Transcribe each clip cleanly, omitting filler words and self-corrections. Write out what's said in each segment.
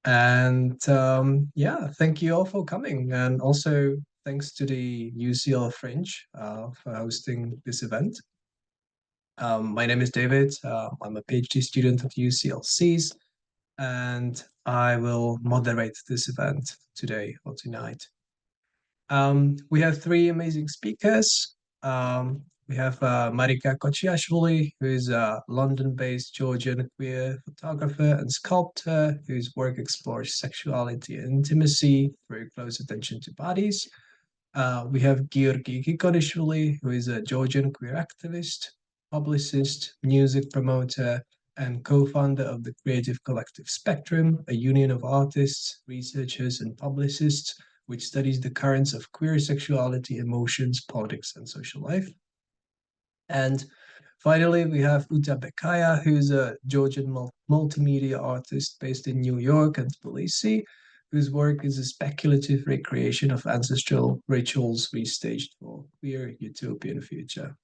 And yeah, thank you all for coming. And also thanks to the UCL Fringe for hosting this event. My name is David. I'm a PhD student at UCLC's, and I will moderate this event today or tonight. We have three amazing speakers. We have Marika Kochiashvili, who is a London-based Georgian queer photographer and sculptor whose work explores sexuality and intimacy through close attention to bodies. We have Georgi Kikonishvili, who is a Georgian queer activist, publicist, music promoter, and co-founder of the creative collective Spectrum, a union of artists, researchers, and publicists which studies the currents of queer sexuality, emotions, politics, and social life. And finally, we have Uta Bekaya, who's a Georgian multimedia artist based in New York and Tbilisi, whose work is a speculative recreation of ancestral rituals restaged for queer utopian future.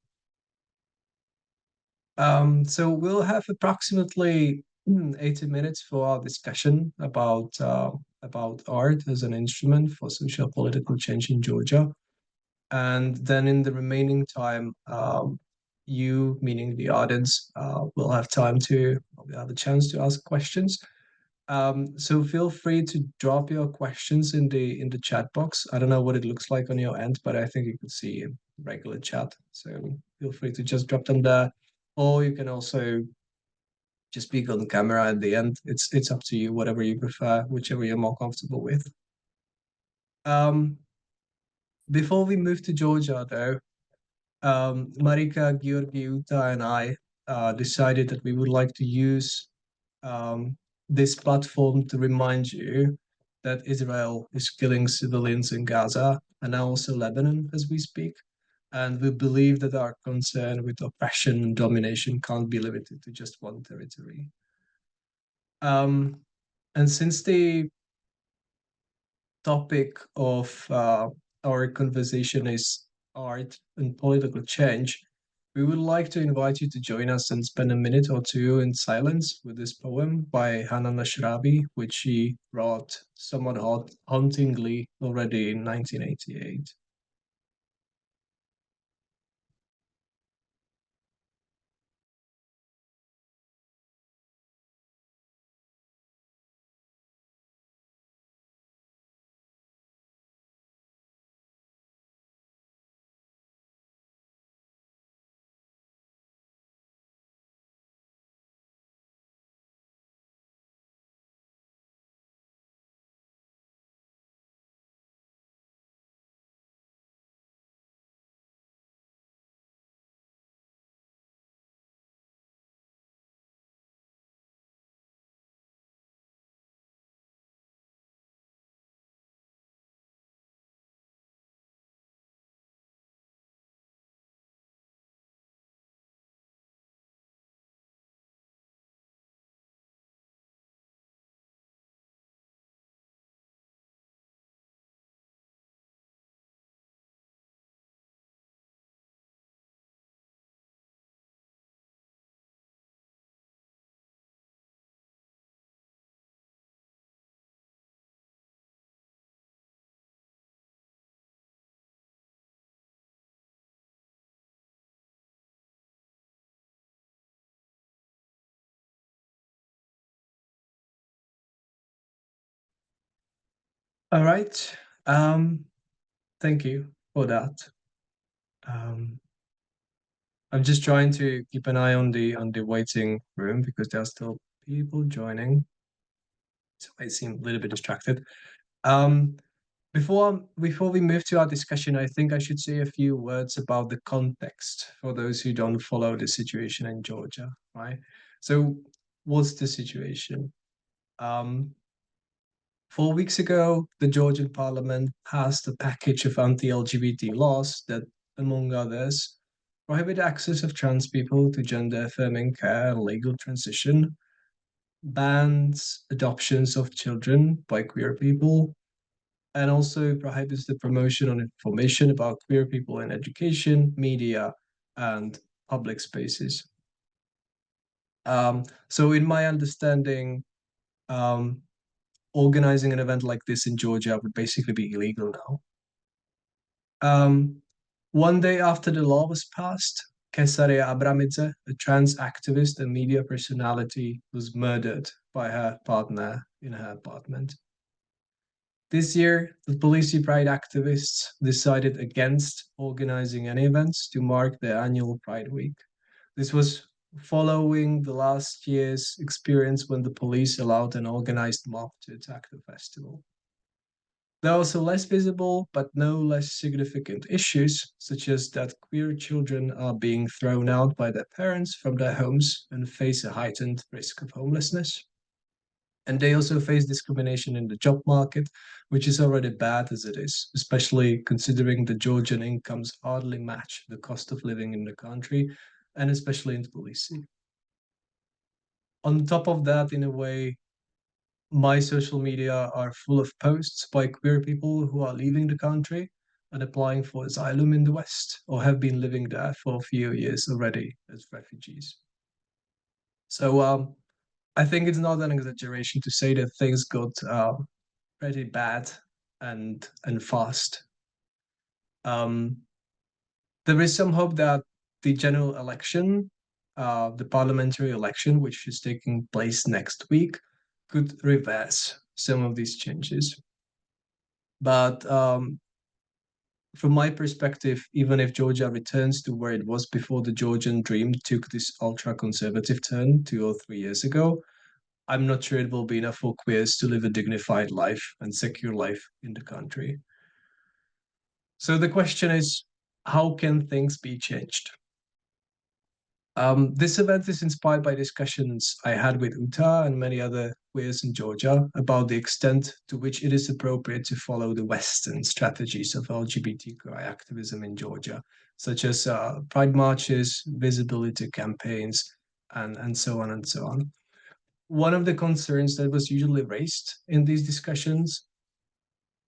So we'll have approximately 80 minutes for our discussion about art as an instrument for social political change in Georgia. And then in the remaining time, you, meaning the audience, will have time to have a chance to ask questions. So feel free to drop your questions in the chat box. I don't know what it looks like on your end, but I think you can see a regular chat. So feel free to just drop them there, or you can also just speak on the camera at the end. It's up to you, whatever you prefer, whichever you're more comfortable with. Um, Before we move to Georgia, though, Marika, Georgi, Uta, and I decided that we would like to use this platform to remind you that Israel is killing civilians in Gaza and now also Lebanon as we speak. And we believe that our concern with oppression and domination can't be limited to just one territory. And since the topic of our conversation is art and political change, we would like to invite you to join us and spend a minute or two in silence with this poem by Hannah Nashrabi, which she wrote somewhat hauntingly already in 1988. All right. Thank you for that. Um, I'm just trying to keep an eye on the waiting room because there are still people joining. So I seem a little bit distracted. Um, before we move to our discussion, I think I should say a few words about the context for those who don't follow the situation in Georgia, right? So, what's the situation? Um, 4 weeks ago, the Georgian parliament passed a package of anti-LGBT laws that, among others, prohibit access of trans people to gender-affirming care and legal transition, bans adoptions of children by queer people, and also prohibits the promotion of information about queer people in education, media, and public spaces. So, in my understanding, um, organizing an event like this in Georgia would basically be illegal now. One day after the law was passed, Kesaria Abramidze, a trans activist and media personality, was murdered by her partner in her apartment. This year, the Policy Pride activists decided against organizing any events to mark their annual Pride Week. This was following the last year's experience when the police allowed an organized mob to attack the festival. There are also less visible but no less significant issues, such as that queer children are being thrown out by their parents from their homes and face a heightened risk of homelessness. And they also face discrimination in the job market, which is already bad as it is, especially considering the Georgian incomes hardly match the cost of living in the country, and especially in Tbilisi. On top of that, in a way, my social media are full of posts by queer people who are leaving the country and applying for asylum in the West or have been living there for a few years already as refugees. So I think it's not an exaggeration to say that things got pretty bad and fast. There is some hope that the general election, the parliamentary election, which is taking place next week, could reverse some of these changes. But from my perspective, even if Georgia returns to where it was before the Georgian Dream took this ultra-conservative turn 2 or 3 years ago, I'm not sure it will be enough for queers to live a dignified life and secure life in the country. So the question is, how can things be changed? This event is inspired by discussions I had with Uta and many other queers in Georgia about the extent to which it is appropriate to follow the Western strategies of LGBTQI activism in Georgia, such as pride marches, visibility campaigns, and so on and so on. One of the concerns that was usually raised in these discussions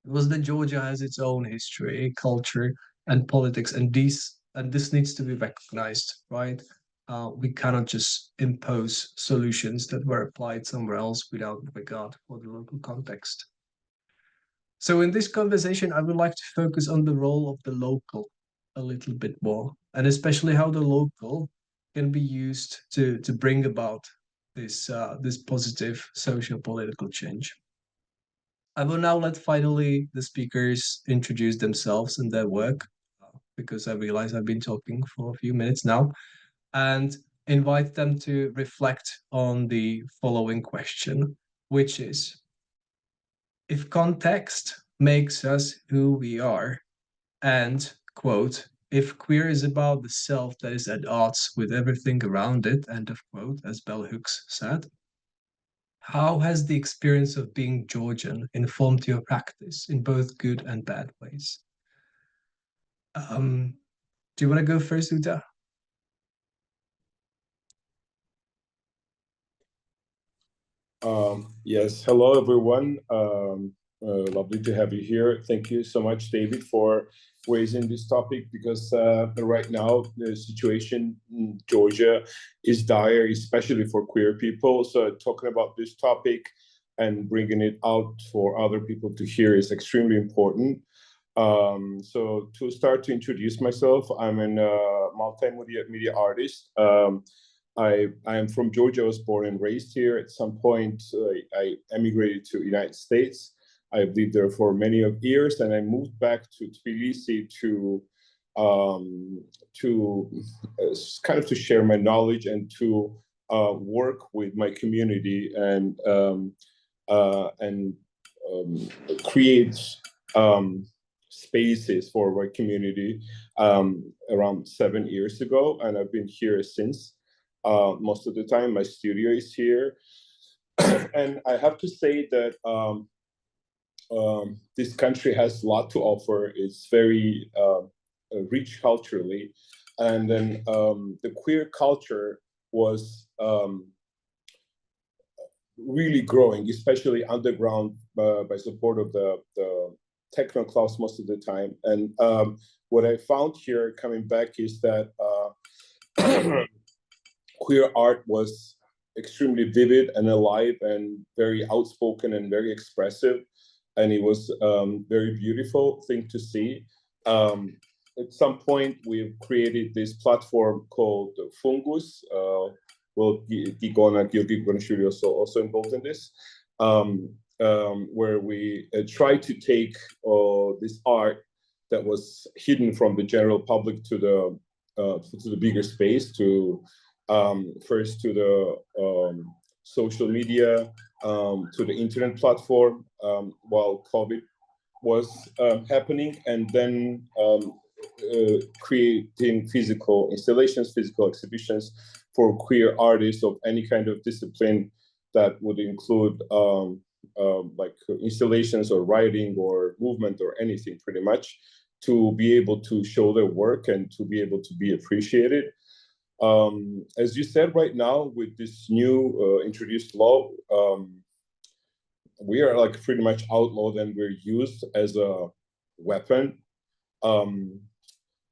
was that Georgia has its own history, culture, and politics, and this needs to be recognized, right? We cannot just impose solutions that were applied somewhere else without regard for the local context. So in this conversation, I would like to focus on the role of the local a little bit more, and especially how the local can be used to bring about this positive socio-political change. I will now let finally the speakers introduce themselves and their work, because I realize I've been talking for a few minutes now, and invite them to reflect on the following question, which is, if context makes us who we are, and, quote, if queer is about the self that is at odds with everything around it, end of quote, as Bell Hooks said, how has the experience of being Georgian informed your practice in both good and bad ways? Do you want to go first, Uta? Yes, hello everyone. Lovely to have you here. Thank you so much, David, for raising this topic, because right now the situation in Georgia is dire, especially for queer people. So talking about this topic and bringing it out for other people to hear is extremely important. So to start to introduce myself, I'm a multimedia artist. I am from Georgia. I was born and raised here. At some point, I emigrated to the United States. I lived there for many of years, and I moved back to Tbilisi to kind of to share my knowledge and to work with my community and create spaces for my community around 7 years ago, and I've been here since. Most of the time, my studio is here. And I have to say that this country has a lot to offer. It's very rich culturally. And then the queer culture was really growing, especially underground, by support of the techno class most of the time. And what I found here coming back is that queer art was extremely vivid and alive and very outspoken and very expressive. And it was very beautiful thing to see. At some point, we've created this platform called Fungus. Well, Gigona Studio also involved in this, where we try to take this art that was hidden from the general public to the bigger space, to first to the social media, to the internet platform, while COVID was happening, and then creating physical installations, physical exhibitions for queer artists of any kind of discipline that would include like installations or writing or movement or anything, pretty much, to be able to show their work and to be able to be appreciated. As you said, right now with this new introduced law, we are like pretty much outlawed and we're used as a weapon.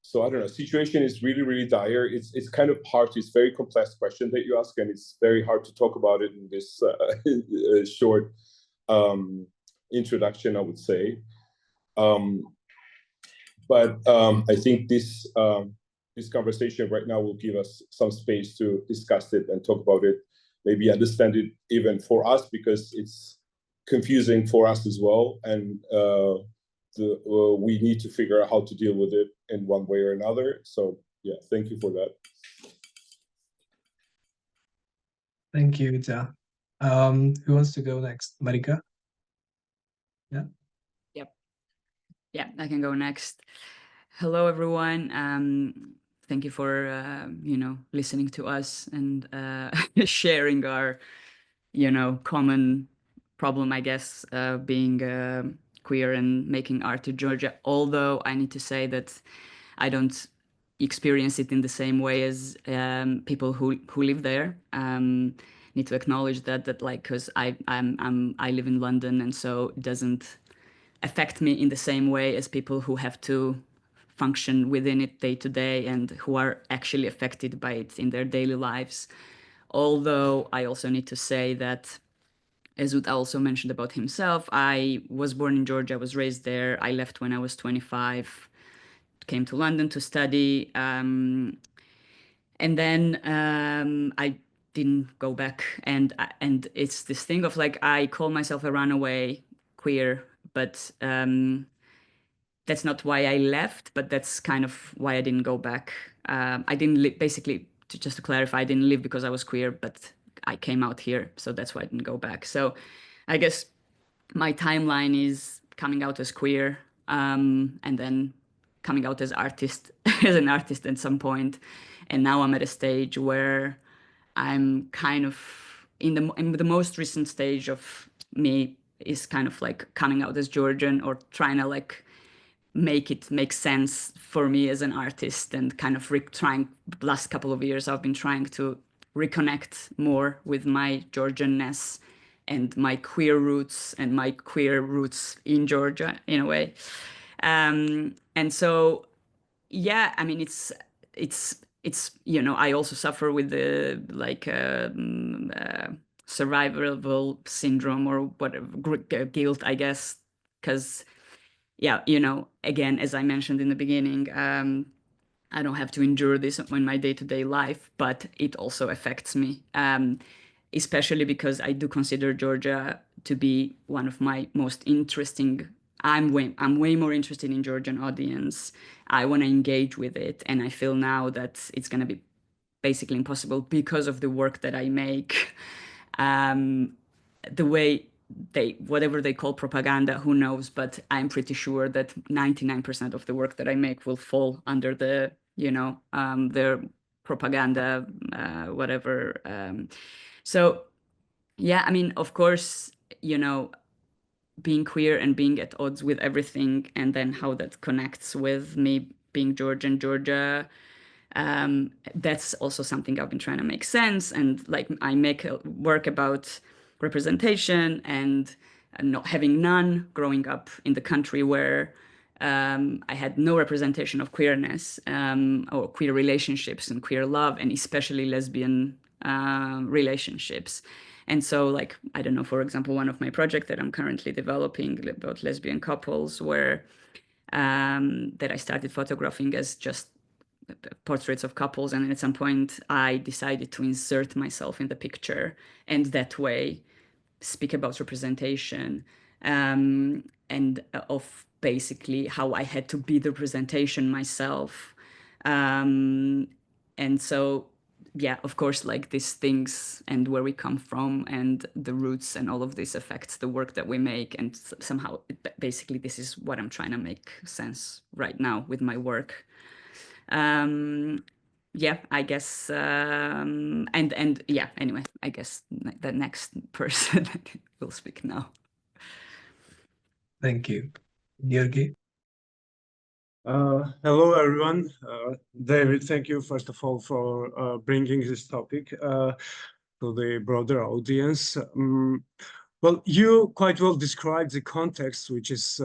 So I don't know, situation is really, really dire. It's kind of hard. It's a very complex question that you ask, and it's very hard to talk about it in this short introduction, I would say. But I think this conversation right now will give us some space to discuss it and talk about it, maybe understand it even for us, because it's confusing for us as well. And we need to figure out how to deal with it in one way or another. So yeah, thank you for that. Thank you, Ita. Who wants to go next? Marika? Yeah. Yep. Yeah, I can go next. Hello, everyone. Thank you for listening to us and sharing our common problem, I guess, being queer and making art in Georgia. Although I need to say that I don't experience it in the same way as people who live there. Need to acknowledge that like, because I live in London, and so it doesn't affect me in the same way as people who have to function within it day to day and who are actually affected by it in their daily lives. Although I also need to say that, as Ut also mentioned about himself, I was born in Georgia, I was raised there. I left when I was 25, came to London to study. And then I didn't go back. And it's this thing of like, I call myself a runaway queer, but that's not why I left, but that's kind of why I didn't go back. I didn't basically, just to clarify, I didn't live because I was queer, but I came out here, so that's why I didn't go back. So I guess my timeline is coming out as queer, and then coming out as artist, as an artist at some point. And now I'm at a stage where I'm kind of in the most recent stage of me is kind of like coming out as Georgian, or trying to like make it make sense for me as an artist, and kind of trying, last couple of years I've been trying to reconnect more with my Georgianness and my queer roots in Georgia in a way. And so yeah, I mean it's I also suffer with the like survival syndrome, or whatever, guilt, I guess, because yeah, again, as I mentioned in the beginning, I don't have to endure this in my day-to-day life, but it also affects me, especially because I do consider Georgia to be one of my most interesting. I'm way more interested in Georgian audience. I want to engage with it, and I feel now that it's going to be basically impossible because of the work that I make. The way whatever they call propaganda, who knows, but I'm pretty sure that 99% of the work that I make will fall under the their propaganda, whatever. So yeah, I mean, of course, being queer and being at odds with everything, and then how that connects with me being Georgia, that's also something I've been trying to make sense. And like, I make work about representation and not having none growing up in the country where I had no representation of queerness, or queer relationships and queer love, and especially lesbian relationships. And so, like, I don't know, for example, one of my projects that I'm currently developing about lesbian couples, where that I started photographing as just portraits of couples, and at some point I decided to insert myself in the picture, and that way speak about representation, and of basically how I had to be the representation myself. And so, yeah, of course, like these things and where we come from and the roots and all of this affects the work that we make. And somehow, basically, this is what I'm trying to make sense right now with my work. Yeah, I guess, and yeah, anyway, I guess the next person will speak now. Thank you. Georgi? Hello, everyone. David, thank you, first of all, for bringing this topic to the broader audience. Well, you quite well described the context which is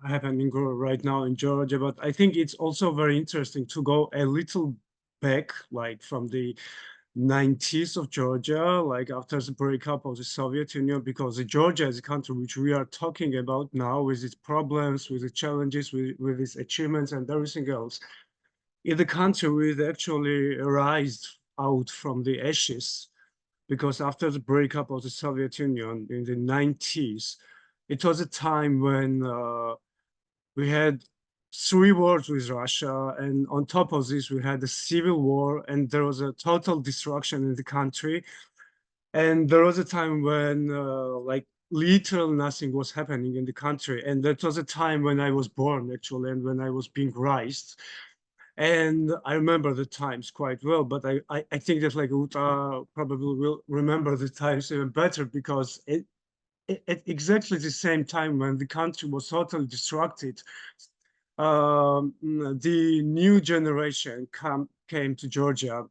happening right now in Georgia, but I think it's also very interesting to go a little back, like from the 90s of Georgia, like after the breakup of the Soviet Union, because Georgia is a country which we are talking about now with its problems, with its challenges, with its achievements and everything else. In the country, we actually rise out from the ashes, because after the breakup of the Soviet Union in the 90s, it was a time when we had 3 wars with Russia, and on top of this, we had a civil war, and there was a total destruction in the country. And there was a time when like literally nothing was happening in the country. And that was a time when I was born, actually, and when I was being raised. And I remember the times quite well, but I think that like Uta probably will remember the times even better, because at exactly the same time when the country was totally destructed, the new generation came to Georgia.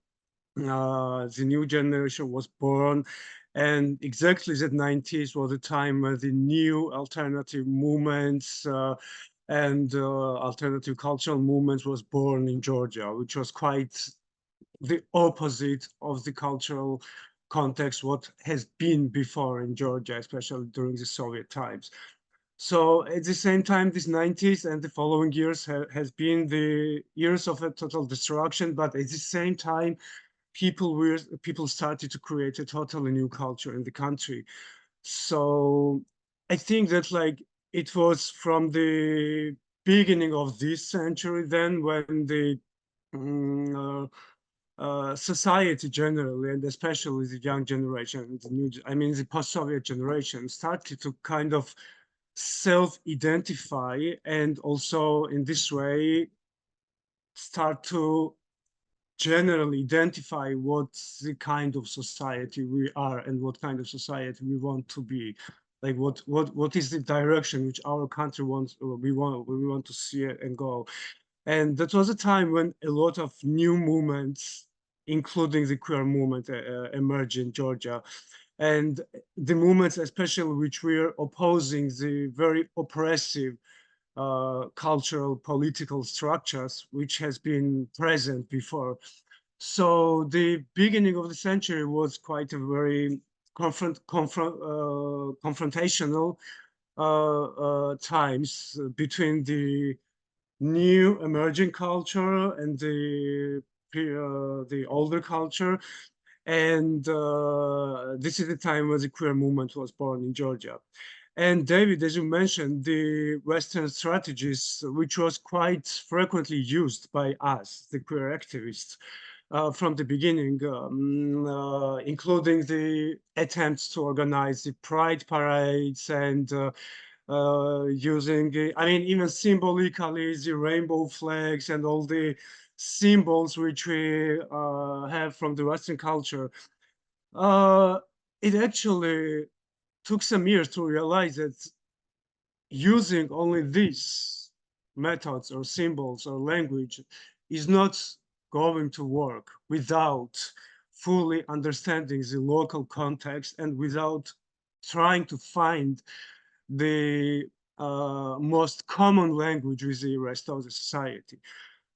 The new generation was born, and exactly the 90s was the time where the new alternative movements and alternative cultural movements was born in Georgia, which was quite the opposite of the cultural context what has been before in Georgia, especially during the Soviet times. So at the same time, these 90s and the following years has been the years of a total destruction, but at the same time, people started to create a totally new culture in the country. So I think that like it was from the beginning of this century then when the society generally, and especially the young generation, the post-Soviet generation, started to kind of self-identify, and also in this way start to generally identify what the kind of society we are and what kind of society we want to be. Like what is the direction which our country wants, we want to see it and go. And that was a time when a lot of new movements, including the queer movement, emerged in Georgia. And the movements, especially which were opposing the very oppressive cultural, political structures, which has been present before. So the beginning of the century was quite a very confrontational times between the new emerging culture and the older culture. And this is the time when the queer movement was born in Georgia. And David, as you mentioned, the Western strategies, which was quite frequently used by us, the queer activists, from the beginning, including the attempts to organize the pride parades and using, even symbolically, the rainbow flags and all the symbols which we have from the Western culture. It actually took some years to realize that using only these methods or symbols or language is not going to work without fully understanding the local context and without trying to find the most common language with the rest of the society.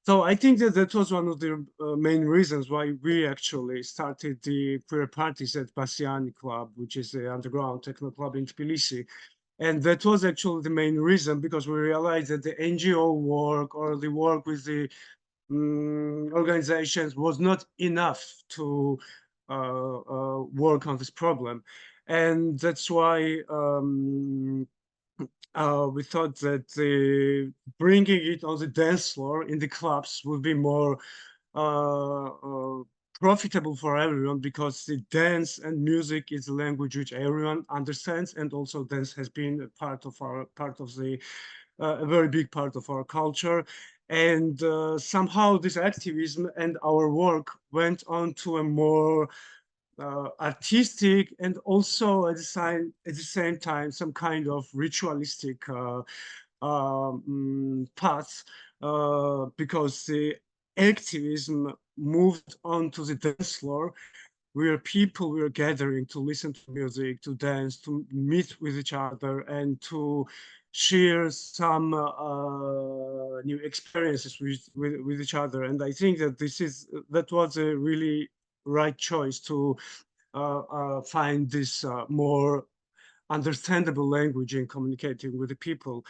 So I think that that was one of the main reasons why we actually started the queer parties at Bassiani Club, which is the underground techno club in Tbilisi. And that was actually the main reason, because we realized that the NGO work or the work with the organizations was not enough to work on this problem. And that's why we thought that bringing it on the dance floor in the clubs would be more profitable for everyone, because the dance and music is a language which everyone understands, and also dance has been a part of a very big part of our culture. And somehow this activism and our work went on to a more artistic, and also at the same time some kind of ritualistic path, because the activism moved on to the dance floor, where people were gathering to listen to music, to dance, to meet with each other, and to share some new experiences with each other. And I think that that was a really right choice to find this more understandable language in communicating with the people.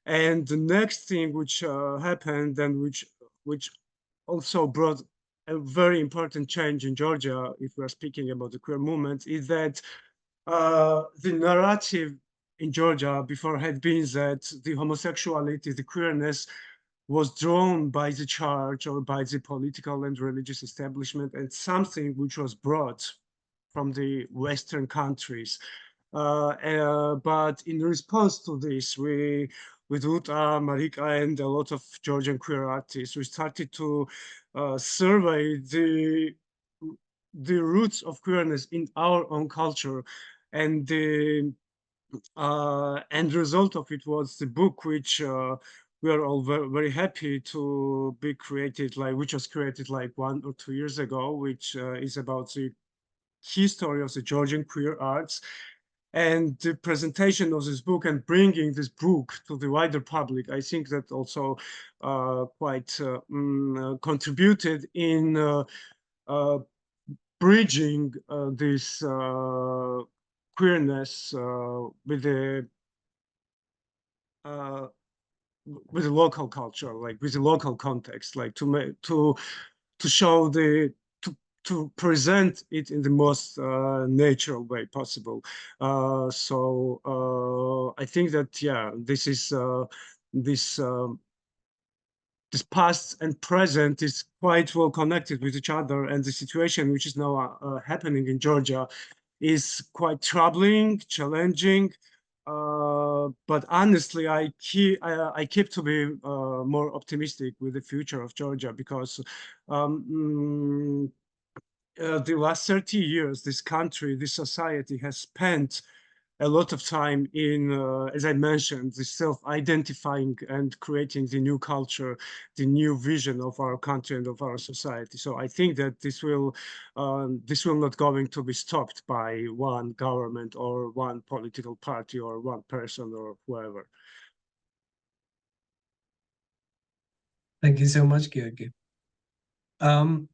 And the next thing which happened, and which also brought a very important change in Georgia, if we're speaking about the queer movement, is that the narrative in Georgia before had been that the homosexuality, the queerness, was drawn by the church or by the political and religious establishment, and something which was brought from the Western countries. But in response to this, with Uta, Marika, and a lot of Georgian queer artists, we started to survey the roots of queerness in our own culture, and the end result of it was the book, which we are all very happy to be created, which was created like 1 or 2 years ago, which is about the history of the Georgian queer arts. And the presentation of this book and bringing this book to the wider public, I think that also quite contributed in bridging this queerness uh, with the local culture, like with the local context, like to show to present it in the most natural way possible. So I think that, yeah, this this past and present is quite well connected with each other, and the situation which is now happening in Georgia is quite troubling, challenging. But honestly, I keep to be more optimistic with the future of Georgia, because the last 30 years, this country, this society has spent a lot of time in, as I mentioned, the self-identifying and creating the new culture, the new vision of our country and of our society. So I think that this will not going to be stopped by one government or one political party or one person or whoever. Thank you so much, Georgi. Um,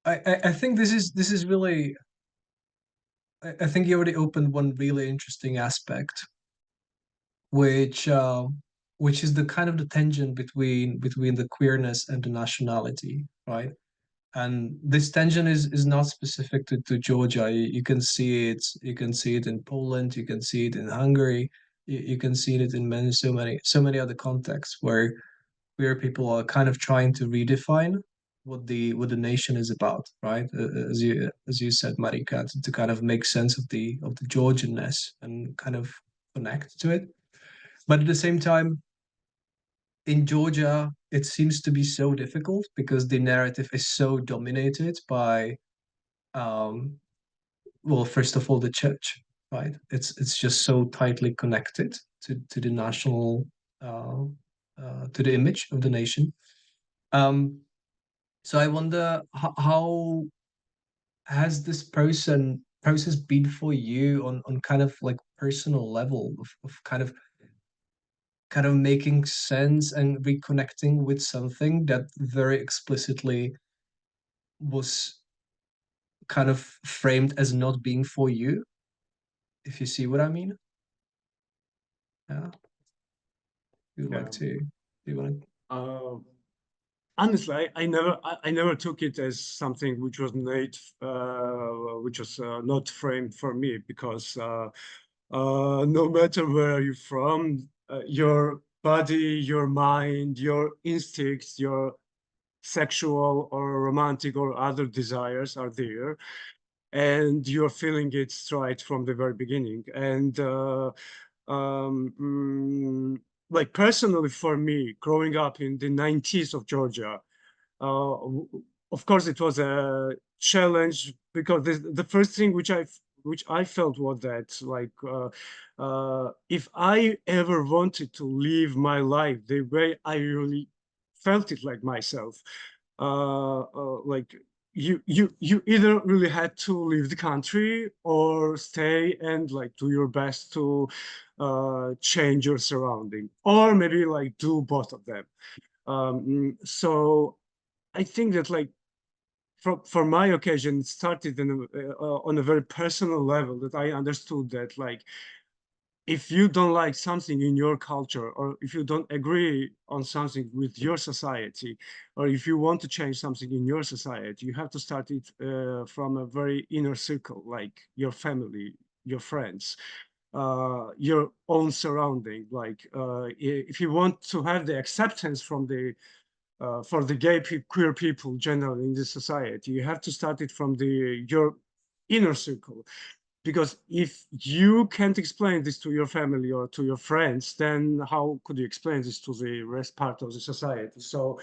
I think this is really. I think you already opened one really interesting aspect, which which is the kind of the tension between the queerness and the nationality, right? And this tension is not specific to Georgia. You can see it. You can see it in Poland. You can see it in Hungary. You can see it in so many other contexts where queer people are kind of trying to redefine what the nation is about, right? As you said, Marika, to kind of make sense of the Georgianness and kind of connect to it. But at the same time, in Georgia, it seems to be so difficult because the narrative is so dominated by, um, well, first of all, the church, right? It's just so tightly connected to the national, uh, to the image of the nation. So I wonder how has this process been for you on kind of like personal level of kind of kind of making sense and reconnecting with something that very explicitly was kind of framed as not being for you, if you see what I mean. Yeah. You'd like to, do you want to? Honestly, I never took it as something which was made, which was not framed for me, because no matter where you're from, your body, your mind, your instincts, your sexual or romantic or other desires are there, and you're feeling it right from the very beginning. And um, mm, like personally for me, growing up in the 90s of Georgia, uh, of course it was a challenge, because the first thing which I felt was that, like, if I ever wanted to live my life the way I really felt it, like myself, like, you either really had to leave the country or stay and like do your best to change your surrounding, or maybe like do both of them. So I think that, like, for my occasion, it started on a very personal level, that I understood that, like, if you don't like something in your culture, or if you don't agree on something with your society, or if you want to change something in your society, you have to start it from a very inner circle, like your family, your friends, your own surrounding. Like, if you want to have the acceptance from the for the queer people generally in this society, you have to start it from your inner circle. Because if you can't explain this to your family or to your friends, then how could you explain this to the rest part of the society? So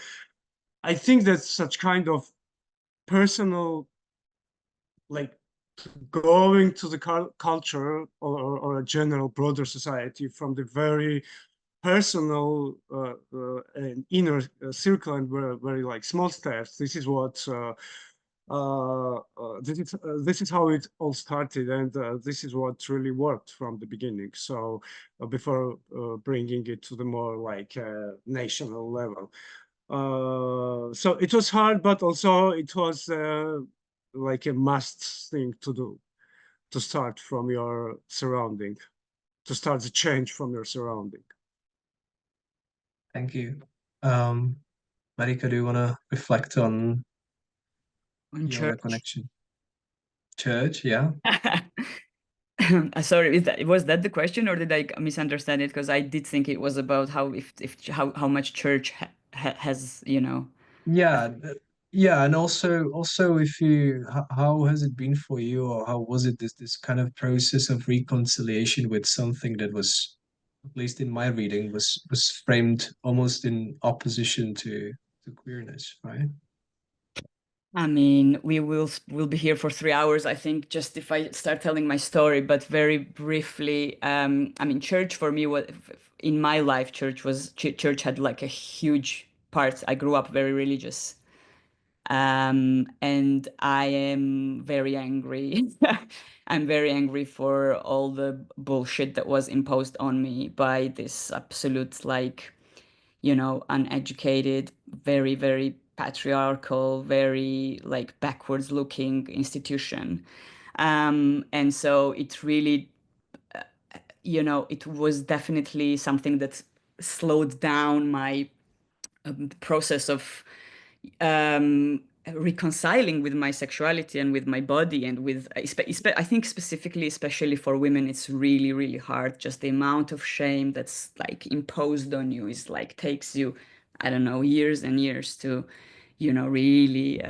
I think that such kind of personal, like, going to the culture, or a general broader society from the very personal and inner circle, and very like small steps. This is what this is how it all started, and this is what really worked from the beginning. So before bringing it to the more like national level, so it was hard, but also it was like a must thing to do, to start from your surrounding, to start the change from your surrounding. Thank you. Marika, do you want to reflect on On your church. reconnection? Church, yeah. Sorry, was that the question, or did I misunderstand it? Because I did think it was about how, if how much church has, you know. Yeah, yeah, and also if you how has it been for you, or how was it this kind of process of reconciliation with something that was, at least in my reading, was framed almost in opposition to queerness, right? I mean, we'll be here for 3 hours, I think, just if I start telling my story. But very briefly, I mean, church for me, what in my life, church had like a huge part. I grew up very religious, and I am very angry. I'm very angry for all the bullshit that was imposed on me by this absolute, like, uneducated, very, very patriarchal, very like backwards looking institution. And so it really, it was definitely something that slowed down my process of reconciling with my sexuality and with my body, and with I think specifically, especially for women, it's really, really hard. Just the amount of shame that's like imposed on you is like takes you, I don't know, years and years to really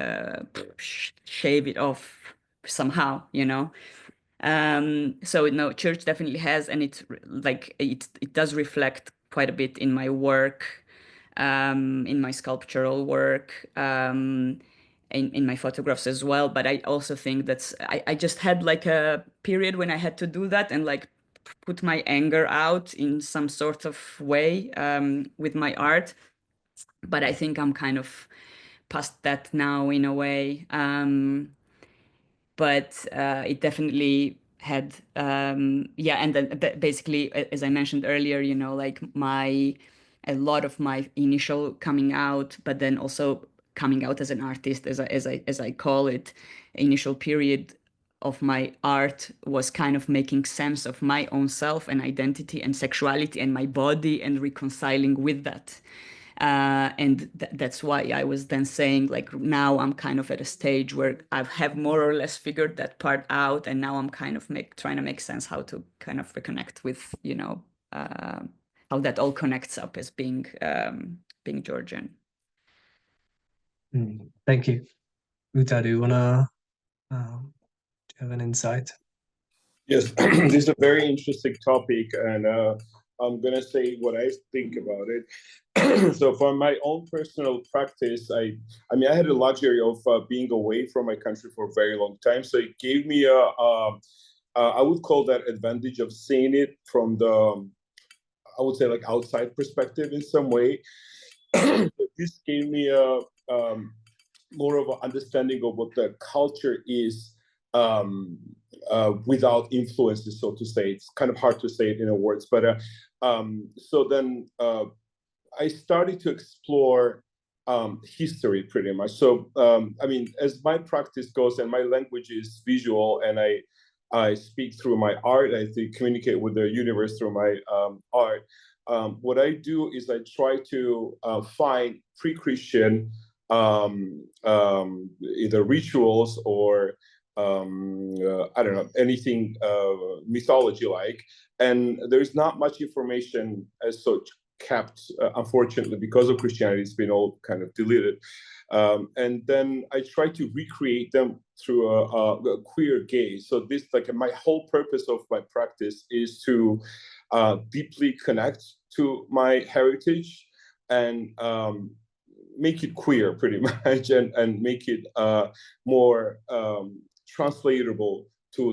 shave it off somehow. So no, church definitely has, and it does reflect quite a bit in my work, in my sculptural work, in my photographs as well. But I also think I just had like a period when I had to do that, and like put my anger out in some sort of way, with my art. But I think I'm kind of past that now in a way. But it definitely had yeah, and then basically, as I mentioned earlier, you know, like a lot of my initial coming out, but then also coming out as an artist, as I call it, initial period of my art was kind of making sense of my own self and identity and sexuality and my body and reconciling with that. And that's why I was then saying, like, now I'm kind of at a stage where I have more or less figured that part out, and now I'm kind of trying to make sense how to kind of reconnect with, you know, how that all connects up as being Georgian. Thank you. Uta, do you wanna have an insight? Yes, this is a very interesting topic, and I'm gonna say what I think about it. So, for my own personal practice, I mean, I had the luxury of being away from my country for a very long time, so it gave me I would call that advantage of seeing it from the, I would say, like, outside perspective in some way. This gave me a more of an understanding of what the culture is, without influences, so to say. It's kind of hard to say it in words, but so then I started to explore history pretty much. So I mean, as my practice goes, and my language is visual, and I speak through my art, I communicate with the universe through my art. What I do is I try to find pre-Christian either rituals or I don't know, anything mythology like, and there's not much information as such kept, unfortunately, because of Christianity. It's been all kind of deleted, and then I try to recreate them through a queer gaze. So this, like, my whole purpose of my practice is to deeply connect to my heritage and make it queer pretty much, and make it more translatable to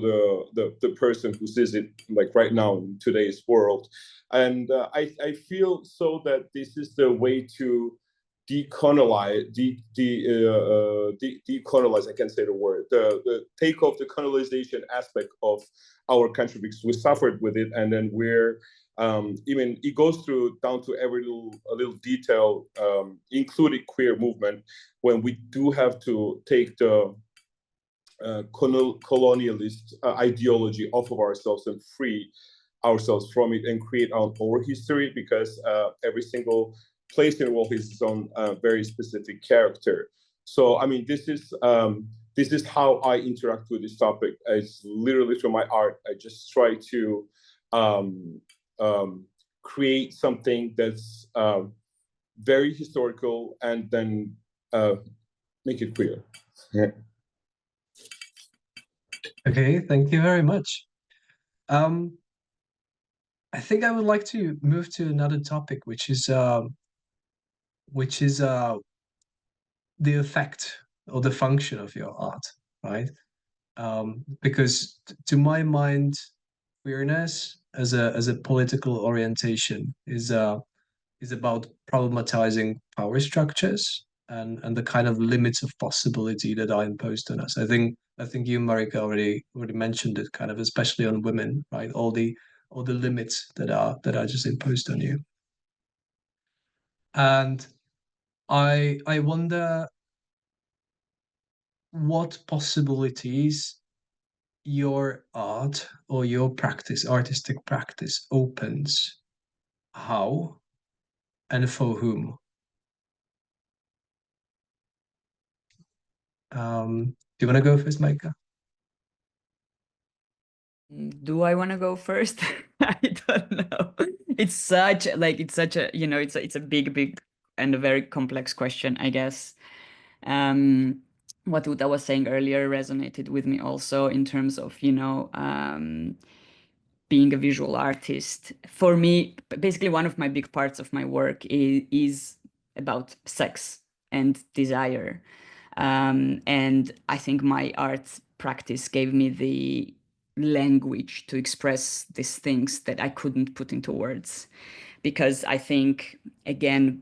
the person who sees it, like, right now in today's world. And I feel so that this is the way to decolonize, decolonize, I can't say the word, the take off the colonization aspect of our country, because we suffered with it, and then we're even it goes through down to every little detail, including queer movement, when we do have to take the colonialist ideology off of ourselves and free ourselves from it and create our own history, because every single place in the world has its own very specific character. So, I mean, this is how I interact with this topic. It's literally through my art. I just try to create something that's very historical, and then make it queer. Yeah. Okay, thank you very much. I think I would like to move to another topic, which is the effect or the function of your art, right? Because to my mind, queerness as a political orientation is about problematizing power structures and the kind of limits of possibility that are imposed on us. I think you, Marika, already mentioned it, kind of, especially on women, right? All the limits that are just imposed on you. And I wonder what possibilities your art or your practice, artistic practice, opens. How and for whom? Do you want to go first, Micah? Do I want to go first? I don't know. It's such a, you know, it's a big and a very complex question, I guess. What Uta was saying earlier resonated with me also, in terms of, you know, being a visual artist. For me, basically, one of my big parts of my work is about sex and desire. And I think my art practice gave me the language to express these things that I couldn't put into words. Because I think, again,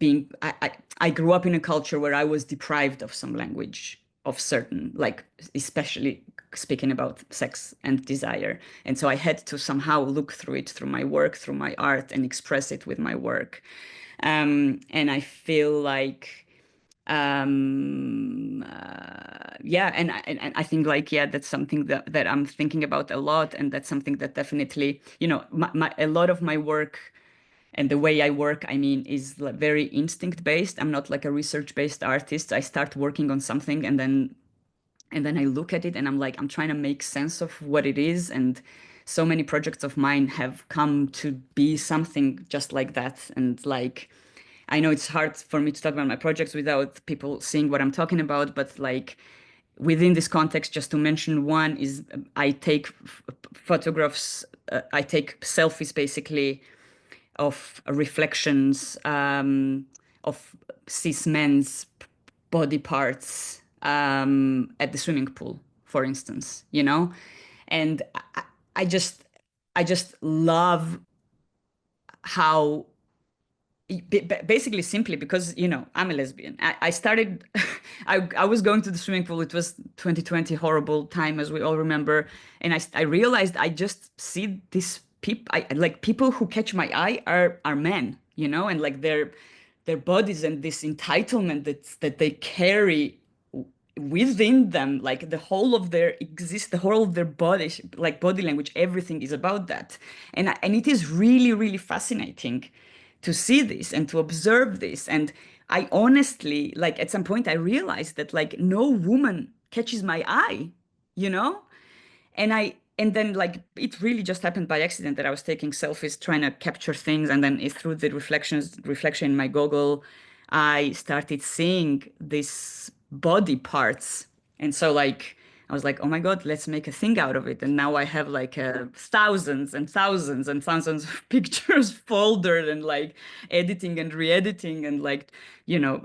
I grew up in a culture where I was deprived of some language of certain, like especially speaking about sex and desire. And so I had to somehow look through it, through my work, through my art, and express it with my work. And I feel like, yeah, and I think like, yeah, that's something that I'm thinking about a lot, and that's something that definitely, you know, a lot of my work and the way I work, I mean, is like very instinct based. I'm not like a research based artist. I start working on something, and then I look at it and I'm like, I'm trying to make sense of what it is. And so many projects of mine have come to be something just like that. And like, I know it's hard for me to talk about my projects without people seeing what I'm talking about, but like within this context, just to mention one is I take photographs, I take selfies basically of reflections of cis men's body parts at the swimming pool, for instance, you know? And I just I just love how basically simply because, you know, I'm a lesbian. I started I was going to the swimming pool. It was 2020, horrible time, as we all remember. And I realized I just see these people, I like people who catch my eye are men, you know, and like their bodies and this entitlement that they carry within them, like the whole of their the whole of their body, like body language, everything is about that. And it is really, really fascinating to see this and to observe this. And I honestly, like at some point I realized that like no woman catches my eye, you know? And then like it really just happened by accident that I was taking selfies trying to capture things, and then through the reflection in my goggle, I started seeing these body parts. And so like I was like, oh my God, let's make a thing out of it. And now I have like thousands and thousands and thousands of pictures foldered and like editing and re-editing, and like, you know,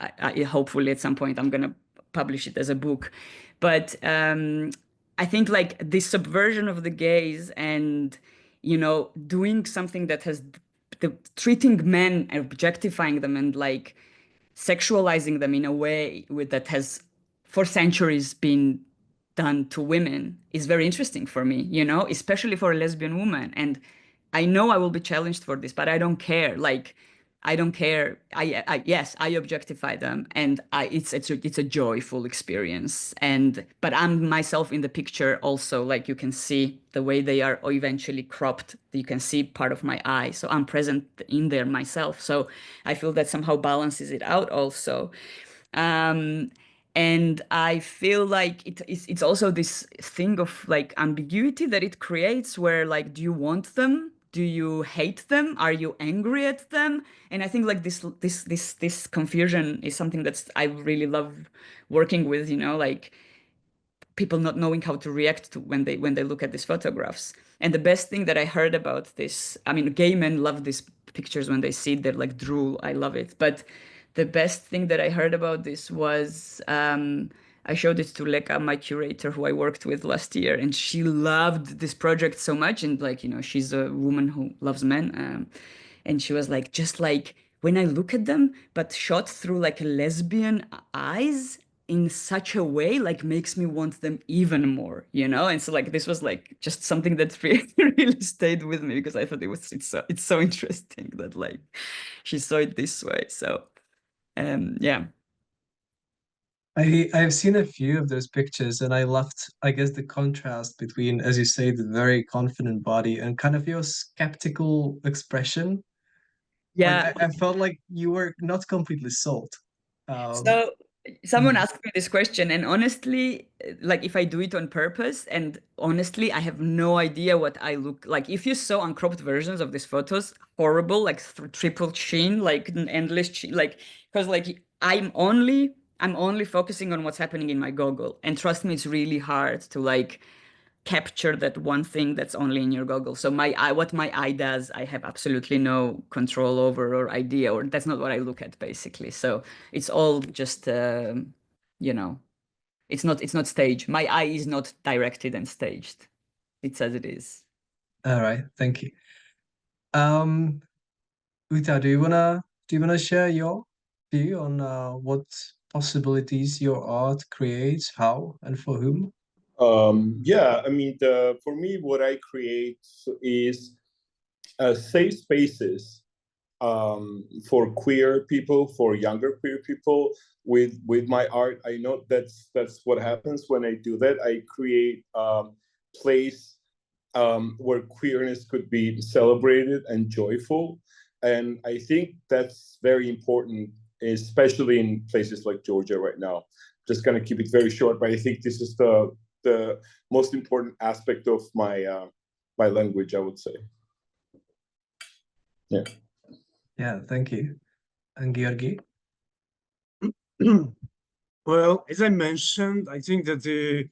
I hopefully at some point I'm gonna publish it as a book. But I think like this subversion of the gaze and, you know, doing something that has treating men and objectifying them and like sexualizing them in a way that has for centuries been done to women is very interesting for me, you know, especially for a lesbian woman. And I know I will be challenged for this, but I don't care. Like, I don't care. Yes, I objectify them, and it's a joyful experience. But I'm myself in the picture also. Like you can see the way they are eventually cropped. You can see part of my eye, so I'm present in there myself. So I feel that somehow balances it out also. Um, and I feel like it's also this thing of like ambiguity that it creates, where like, do you want them? Do you hate them? Are you angry at them? And I think like this confusion is something that's I really love working with, you know, like people not knowing how to react to when they look at these photographs. And the best thing that I heard about this, I mean, gay men love these pictures when they see it, they're like drool. I love it. But the best thing that I heard about this was I showed it to Leka, my curator, who I worked with last year, and she loved this project so much. And like, you know, she's a woman who loves men, and she was like, just like when I look at them, but shot through like a lesbian eyes in such a way, like makes me want them even more, you know? And so like this was like just something that really, really stayed with me, because I thought it's so interesting that like she saw it this way. So yeah. I've seen a few of those pictures, and I loved, I guess, the contrast between, as you say, the very confident body and kind of your skeptical expression. Like Yeah. I felt like you were not completely sold. Um, So someone mm, asked me this question, and honestly, like if I do it on purpose, and honestly, I have no idea what I look like. If you saw uncropped versions of these photos, horrible, like triple chin, like an endless chin, like because like I'm only focusing on what's happening in my goggle, and trust me, it's really hard to like capture that one thing that's only in your goggle. So my eye, what my eye does, I have absolutely no control over or idea, or that's not what I look at basically. So it's all just, you know, it's not staged. My eye is not directed and staged. It's as it is. all right, thank you. Um, Uta, do you wanna share your view on what possibilities your art creates? How and for whom? Yeah, I mean, for me, what I create is safe spaces for queer people, for younger queer people. With my art, I know that's what happens when I do that. I create place where queerness could be celebrated and joyful, and I think that's very important, especially in places like Georgia right now. Just gonna keep it very short, but I think this is the most important aspect of my language, I would say. Yeah. Yeah, thank you. And Georgi? Well, as I mentioned, I think that the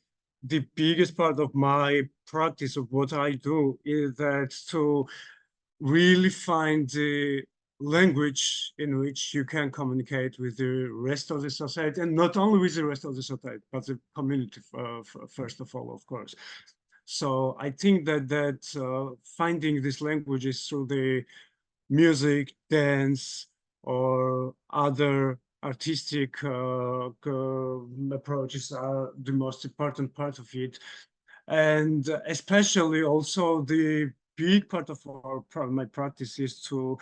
biggest part of my practice of what I do is that to really find the language in which you can communicate with the rest of the society, and not only with the rest of the society, but the community first of all, of course. So I think that finding these languages through the music, dance, or other artistic approaches are the most important part of it. And especially also the big part of my practice is to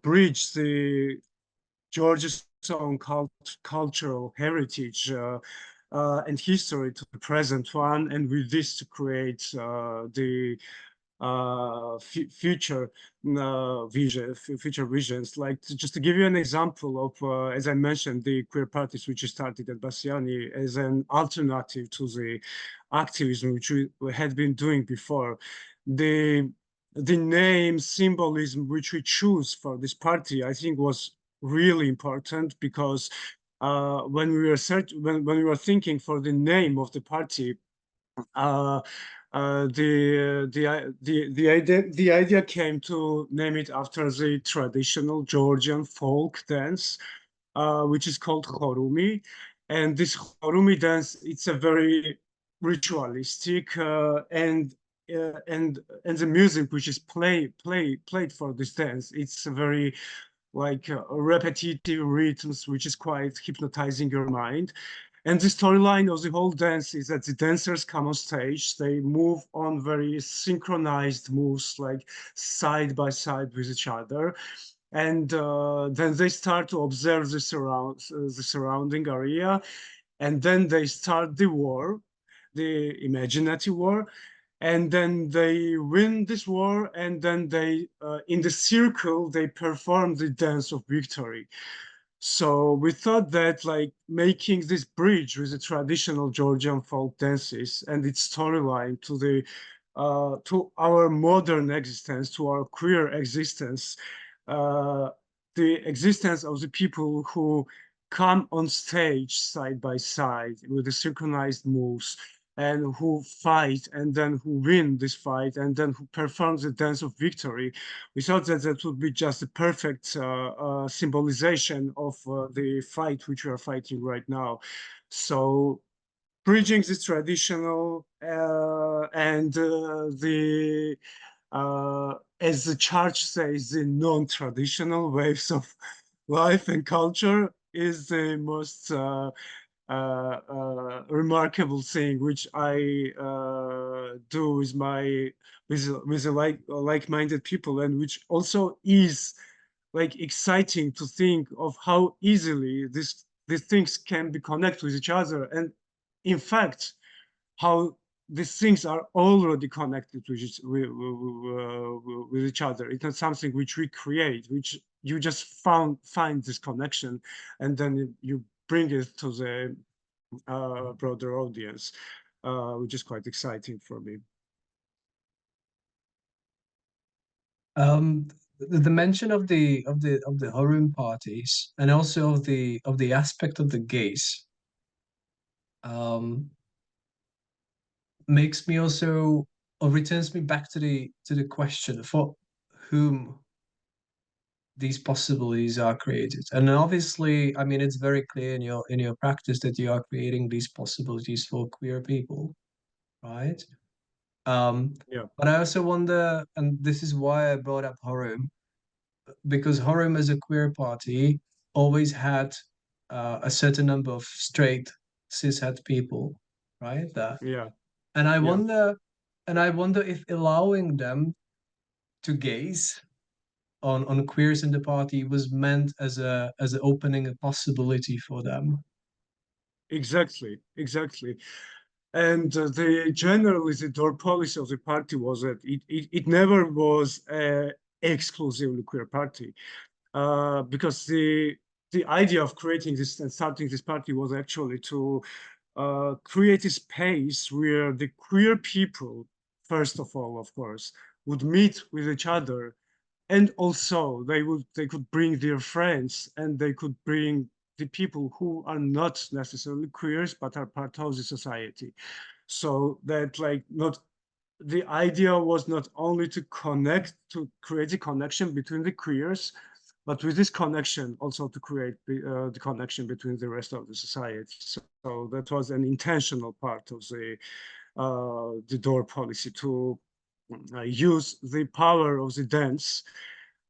bridge the Georgia's own cultural heritage and history to the present one, and with this to create the future future visions. Like just to give you an example of, as I mentioned, the queer parties which started at Bassiani as an alternative to the activism which we had been doing before. The name symbolism which we choose for this party, I think, was really important because when we were when we were thinking for the name of the party, uh, the idea came to name it after the traditional Georgian folk dance, which is called chorumi. And this chorumi dance, it's a very ritualistic and the music which is played for this dance, it's a very like repetitive rhythms, which is quite hypnotizing your mind. And the storyline of the whole dance is that the dancers come on stage, they move on very synchronized moves, like side by side with each other. And then they start to observe the surrounding area. And then they start the war, the imaginative war. And then they win this war. And then they, in the circle, they perform the dance of victory. So we thought that like making this bridge with the traditional Georgian folk dances and its storyline to the to our modern existence, to our queer existence, uh, the existence of the people who come on stage side by side with the synchronized moves and who fight and then who win this fight and then who performs the dance of victory. We thought that that would be just the perfect symbolization of the fight which we are fighting right now. So bridging this traditional and the as the church says, the non-traditional ways of life and culture is the most remarkable thing which I do with my with the like-minded people, and which also is like exciting to think of how easily these things can be connected with each other, and in fact how these things are already connected with each other. It's not something which we create, which you just find this connection, and then you bring it to the broader audience, which is quite exciting for me. The mention of the Harum parties and also of the aspect of the gays um, makes me also, or returns me back to the question for whom these possibilities are created. And obviously, I mean, it's very clear in your practice that you are creating these possibilities for queer people, right? Yeah. But I also wonder, and this is why I brought up Harum, because Harum as a queer party always had a certain number of straight cishet people, right? Yeah. And I Yeah. wonder, if allowing them to gaze on queers in the party was meant as a opening a possibility for them. Exactly. Exactly. And the generally the door policy of the party was that it never was a exclusively queer party, because the idea of creating this and starting this party was actually to create a space where the queer people, first of all, of course, would meet with each other, and also they could bring their friends, and they could bring the people who are not necessarily queers but are part of the society. So that, like, not the idea was not only to connect, to create a connection between the queers, but with this connection also to create the connection between the rest of the society. So that was an intentional part of the door policy, to use the power of the dance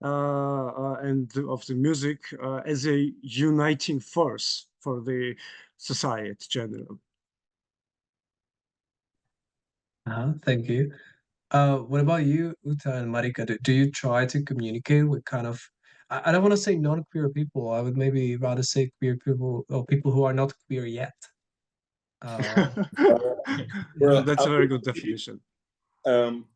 and of the music as a uniting force for the society generally. Thank you. What about you, Uta and Marika? Do you try to communicate with kind of, I don't want to say non-queer people. I would maybe rather say queer people or people who are not queer yet. Uh, Well, That's I a very good would say, definition.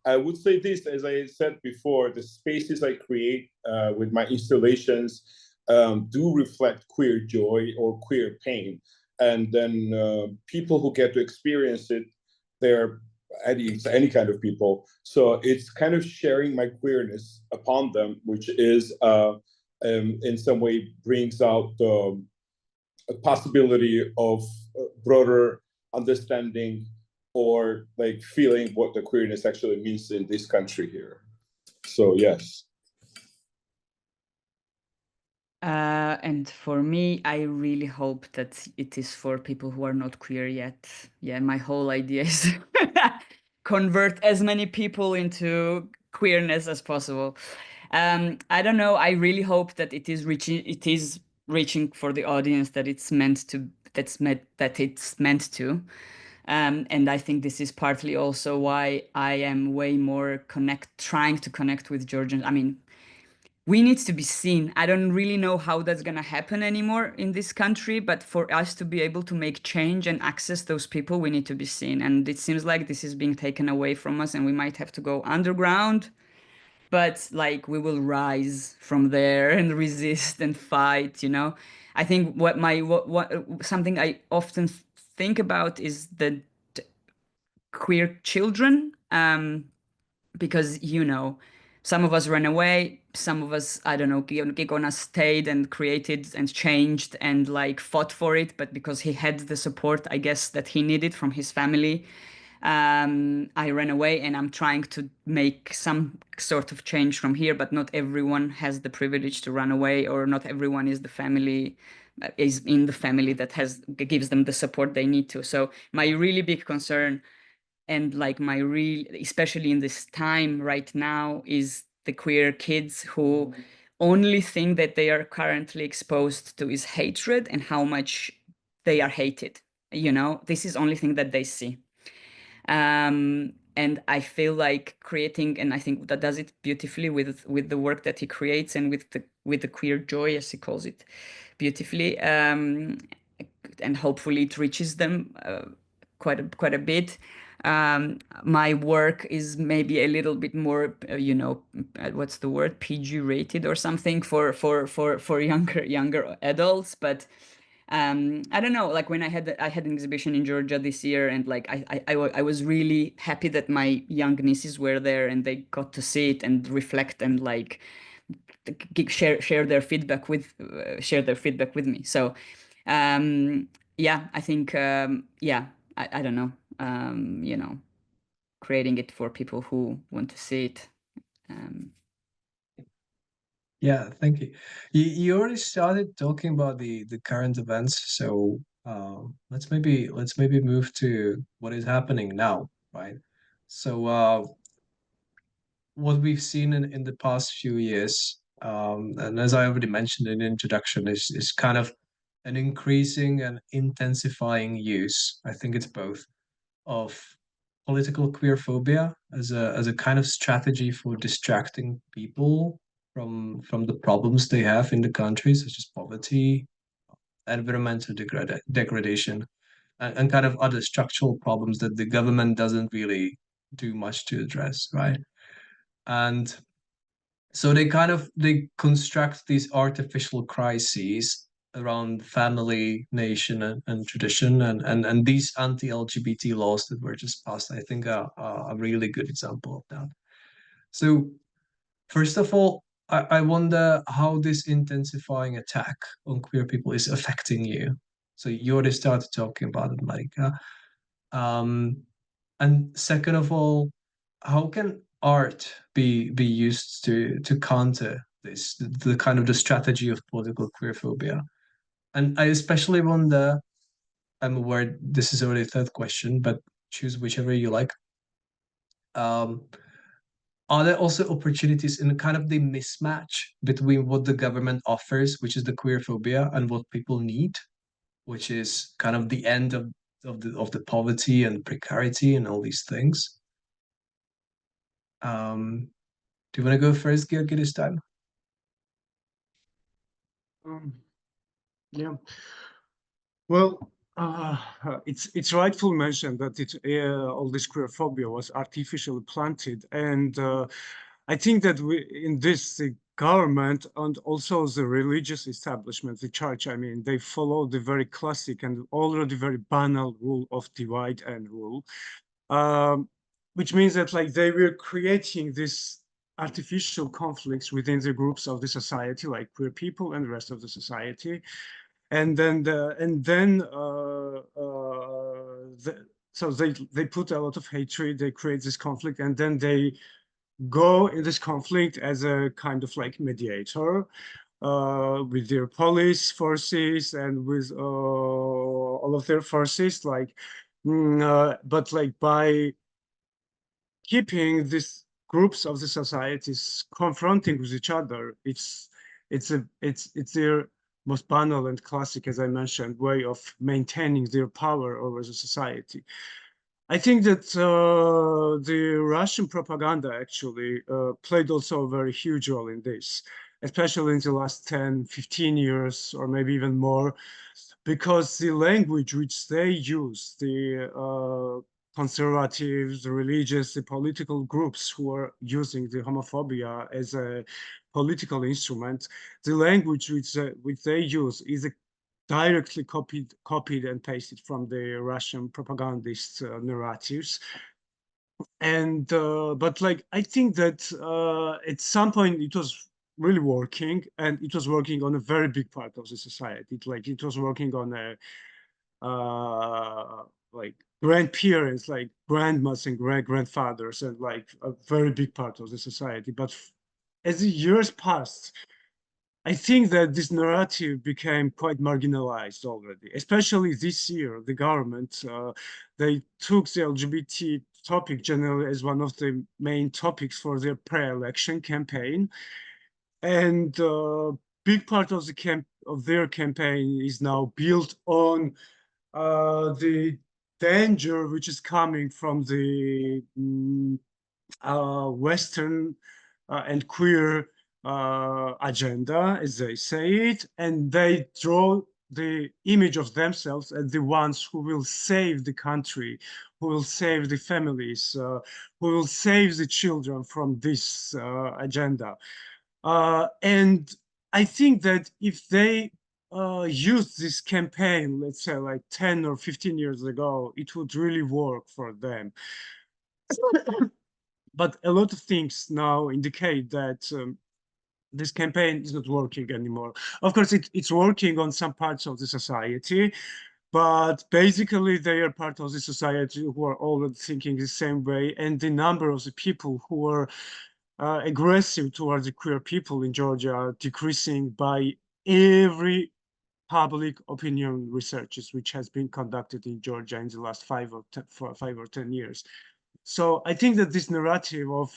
I would say this, as I said before, the spaces I create with my installations do reflect queer joy or queer pain. And then people who get to experience it, they're any kind of people. So it's kind of sharing my queerness upon them, which is in some way brings out a possibility of broader understanding or like feeling what the queerness actually means in this country here. So yes. And for me, I really hope that it is for people who are not queer yet. Yeah, my whole idea is convert as many people into queerness as possible. I don't know. I really hope that it is reaching. It is reaching for the audience that it's meant to. That it's meant to. And I think this is partly also why I am way more trying to connect with Georgians. I mean, we need to be seen. I don't really know how that's going to happen anymore in this country, but for us to be able to make change and access those people, we need to be seen. And it seems like this is being taken away from us, and we might have to go underground, but like we will rise from there and resist and fight, you know. I think what something I often think about is the queer children, because you know, some of us ran away, some of us, I don't know, Gigona stayed and created and changed and like fought for it, but because he had the support, I guess, that he needed from his family, I ran away, and I'm trying to make some sort of change from here. But not everyone has the privilege to run away, or not everyone is the family is in the family that gives them the support they need to. So my really big concern, and like my real, especially in this time right now, is the queer kids who only thing that they are currently exposed to is hatred and how much they are hated. You know, this is only thing that they see. And I feel like creating, and I think that does it beautifully with the work that he creates, and with the queer joy, as he calls it, beautifully. And hopefully it reaches them quite a bit. My work is maybe a little bit more, what's the word, PG rated or something for younger adults, but I don't know, like when I had an exhibition in Georgia this year, and like I was really happy that my young nieces were there and they got to see it and reflect and like share their feedback with me. So yeah, I think yeah, I don't know, you know, creating it for people who want to see it. Yeah, thank you. You already started talking about the current events, so let's maybe move to what is happening now, right? So what we've seen in the past few years And as I already mentioned in the introduction, is kind of an increasing and intensifying use. I think it's both of political queerphobia as a kind of strategy for distracting people from the problems they have in the country, such as poverty, environmental degradation, and kind of other structural problems that the government doesn't really do much to address, right? And so they construct these artificial crises around family, nation, and tradition, and these anti-LGBT laws that were just passed, I think, are a really good example of that. So first of all, I wonder how this intensifying attack on queer people is affecting you. So you already started talking about it, Marika. Um, and second of all, how can art be used to counter this, the kind of the strategy of political queerphobia? And I especially wonder, I'm aware this is already a third question, but choose whichever you like. Um, are there also opportunities in kind of the mismatch between what the government offers, which is the queerphobia, and what people need, which is kind of the end of the poverty and precarity and all these things? Do you want to go first, Georg, this time? Um, yeah. Well, it's rightful mentioned that all this queerphobia was artificially planted, and I think that in this the government and also the religious establishment, the church, I mean, they follow the very classic and already very banal rule of divide and rule, um, which means that like they were creating this artificial conflicts within the groups of the society, like queer people and the rest of the society, and then so they put a lot of hatred, they create this conflict, and then they go in this conflict as a kind of like mediator with their police forces and with all of their forces, like but like by keeping these groups of the societies confronting with each other, it's their most banal and classic, as I mentioned, way of maintaining their power over the society. I think that the Russian propaganda actually played also a very huge role in this, especially in the last 10, 15 years, or maybe even more, because the language which they use, the conservatives, the religious, the political groups who are using the homophobia as a political instrument, the language which they use is directly copied and pasted from the Russian propagandist narratives. And but like I think that at some point it was really working, and it was working on a very big part of the society. It was working on a like grandparents, like grandmas and grandfathers, and like a very big part of the society. But as the years passed, I think that this narrative became quite marginalized already, especially this year. The government, they took the LGBT topic generally as one of the main topics for their pre-election campaign. And big part of their campaign is now built on the danger which is coming from the Western and queer agenda, as they say it, and they draw the image of themselves as the ones who will save the country, who will save the families, who will save the children from this agenda. And I think that if they used this campaign, let's say like 10 or 15 years ago, it would really work for them. But a lot of things now indicate that this campaign is not working anymore. Of course, it's working on some parts of the society, but basically they are part of the society who are already thinking the same way, and the number of the people who are aggressive towards the queer people in Georgia are decreasing by every public opinion researches which has been conducted in Georgia in the last 5 or 10 years. So I think that this narrative of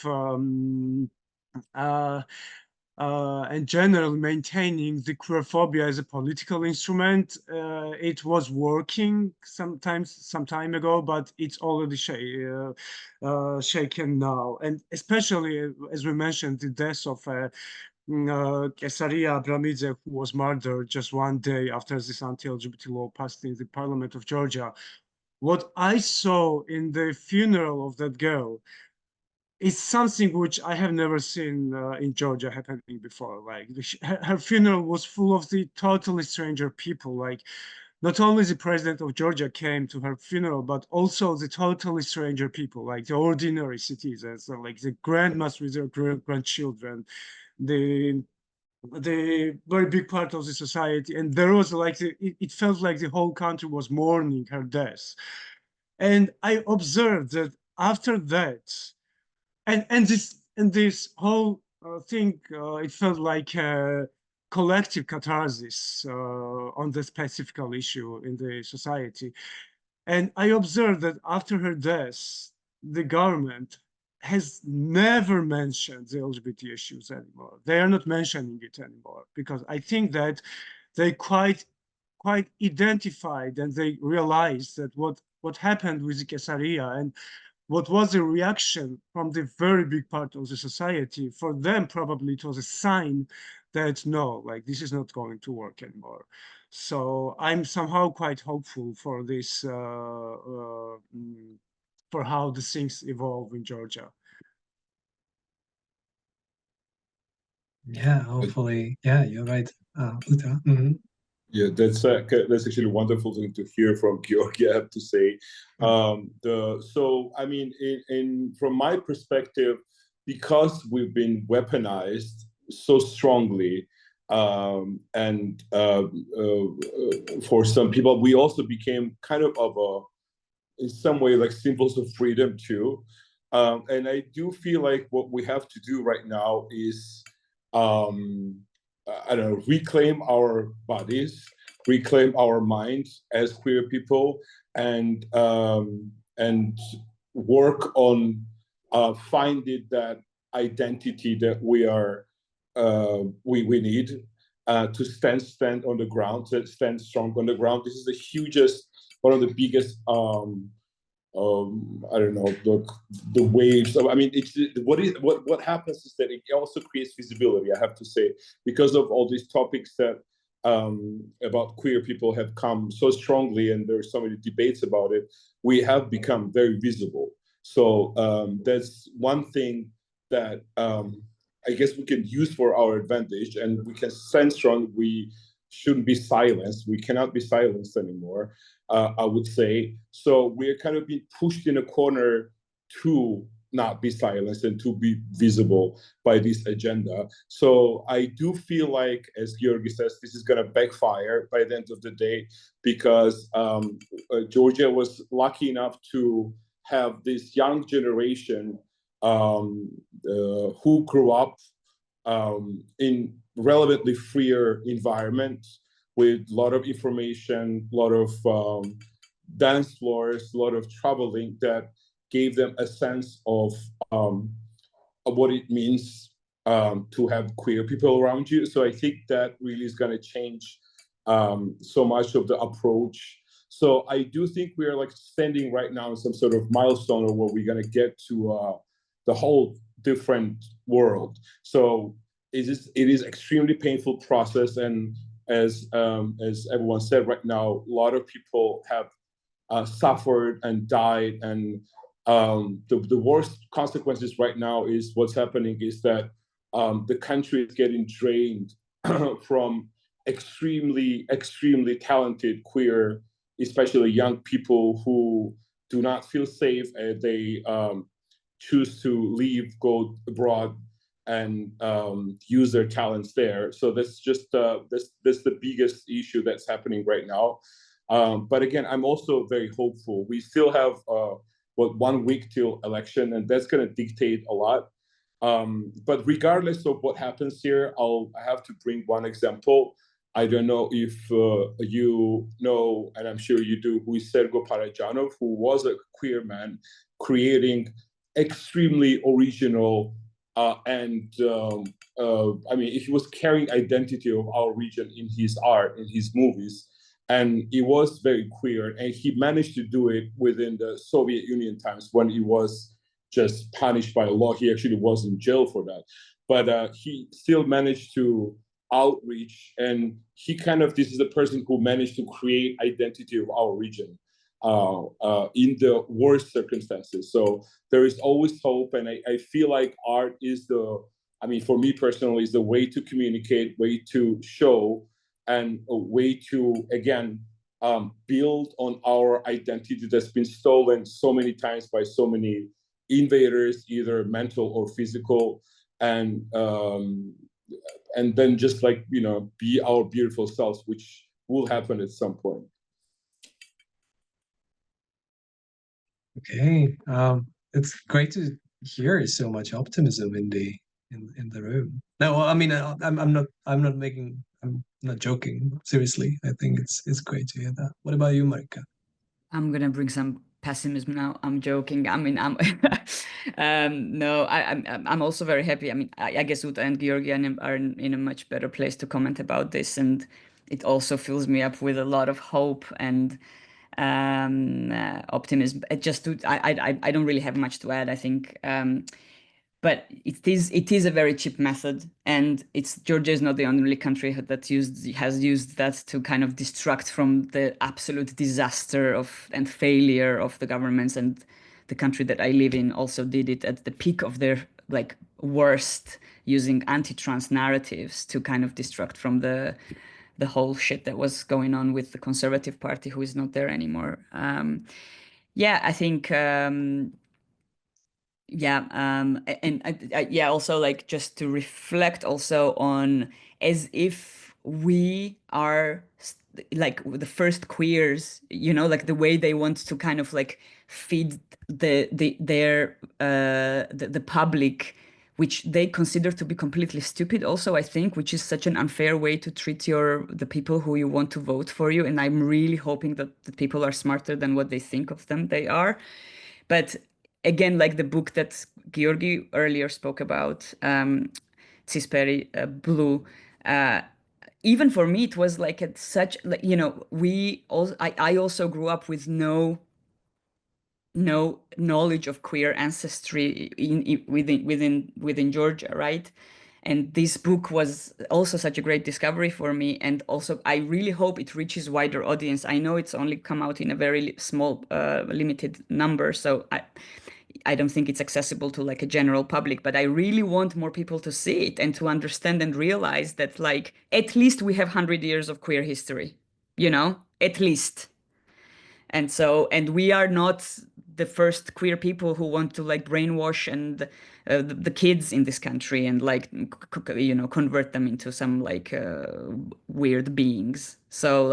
and generally maintaining the queerphobia as a political instrument. It was working some time ago, but it's already shaken now. And especially, as we mentioned, the death of Kesaria Abramidze, who was murdered just one day after this anti-LGBT law passed in the Parliament of Georgia. What I saw in the funeral of that girl is something which I have never seen in Georgia happening before. Like her funeral was full of the totally stranger people. Like not only the president of Georgia came to her funeral, but also the totally stranger people, like the ordinary citizens, like the grandmas with their grandchildren, the very big part of the society. And there was like it felt like the whole country was mourning her death. And I observed that after that, and this whole thing, it felt like a collective catharsis on the specific issue in the society. And I observed that after her death, the government has never mentioned the LGBT issues anymore. They are not mentioning it anymore because I think that they quite identified and they realized that what happened with the Kesaria and what was the reaction from the very big part of the society, for them probably it was a sign that no, like this is not going to work anymore. So I'm somehow quite hopeful for this, for how the things evolve in Georgia. Yeah, hopefully. Yeah, you're right. Uta. Mhm. Yeah, that's actually a wonderful thing to hear from Georgia, I have to say. So I mean, in from my perspective, because we've been weaponized so strongly, and for some people, we also became kind of a, in some way, like symbols of freedom too. And I do feel like what we have to do right now is I don't know, reclaim our bodies, reclaim our minds as queer people, and work on finding that identity that we need to stand on the ground, to stand strong on the ground. This is the hugest, one of the biggest I don't know, the waves. I mean, what happens is that it also creates visibility, I have to say, because of all these topics that about queer people have come so strongly, and there's so many debates about it. We have become very visible. So that's one thing that I guess we can use for our advantage, and we can stand strong. We shouldn't be silenced. We cannot be silenced anymore. I would say. So we're kind of being pushed in a corner to not be silenced and to be visible by this agenda. So I do feel like, as Georgi says, this is going to backfire by the end of the day, because Georgia was lucky enough to have this young generation who grew up in relevantly freer environments, with a lot of information, a lot of dance floors, a lot of traveling, that gave them a sense of what it means to have queer people around you. So I think that really is going to change so much of the approach. So I do think we are like standing right now in some sort of milestone where we're going to get to the whole different world. So it is extremely painful process, and as everyone said right now, a lot of people have suffered and died, and the worst consequences right now is what's happening is that the country is getting drained from extremely talented queer, especially young people who do not feel safe, and they choose to leave, go abroad, and use their talents there. So that's just that's the biggest issue that's happening right now. But again, I'm also very hopeful. We still have 1 week till election, and that's going to dictate a lot. But regardless of what happens here, I have to bring one example. I don't know if you know, and I'm sure you do, who is Sergo Parajanov, who was a queer man creating extremely original I mean, he was carrying identity of our region in his art, in his movies, and he was very queer, and he managed to do it within the Soviet Union times when he was just punished by law. He actually was in jail for that, but he still managed to outreach, and this is the person who managed to create identity of our region in the worst circumstances. So there is always hope, and I feel like art is for me personally, is the way to communicate, way to show, and a way to, again, build on our identity that's been stolen so many times by so many invaders, either mental or physical, and then just be our beautiful selves, which will happen at some point. Okay, it's great to hear so much optimism in the room. No, I mean, I'm not joking. Seriously, I think it's great to hear that. What about you, Marika? I'm gonna bring some pessimism now. I'm joking. I mean, I'm no, I'm also very happy. I mean, I guess Uta and Georgian are in a much better place to comment about this, and it also fills me up with a lot of hope and optimism. I don't really have much to add. I think. But it is a very cheap method, and Georgia is not the only country that has used that to kind of distract from the absolute disaster and failure of the governments. And the country that I live in also did it at the peak of their worst, using anti-trans narratives to kind of distract from the whole shit that was going on with the Conservative Party, who is not there anymore. Yeah, I think. Also just to reflect also on, as if we are the first queers, the way they want to kind of feed the public, which they consider to be completely stupid also, I think, which is such an unfair way to treat the people who you want to vote for you. And I'm really hoping that the people are smarter than what they think of them they are. But again, like the book that Georgi earlier spoke about, Cisperi Blue, even for me, it was I also grew up with no knowledge of queer ancestry within Georgia, right? And this book was also such a great discovery for me. And also, I really hope it reaches wider audience. I know it's only come out in a very small, limited number. So I don't think it's accessible to a general public, but I really want more people to see it and to understand and realize that at least we have 100 years of queer history, at least. And we are not the first queer people who want to brainwash and the kids in this country and convert them into some weird beings. So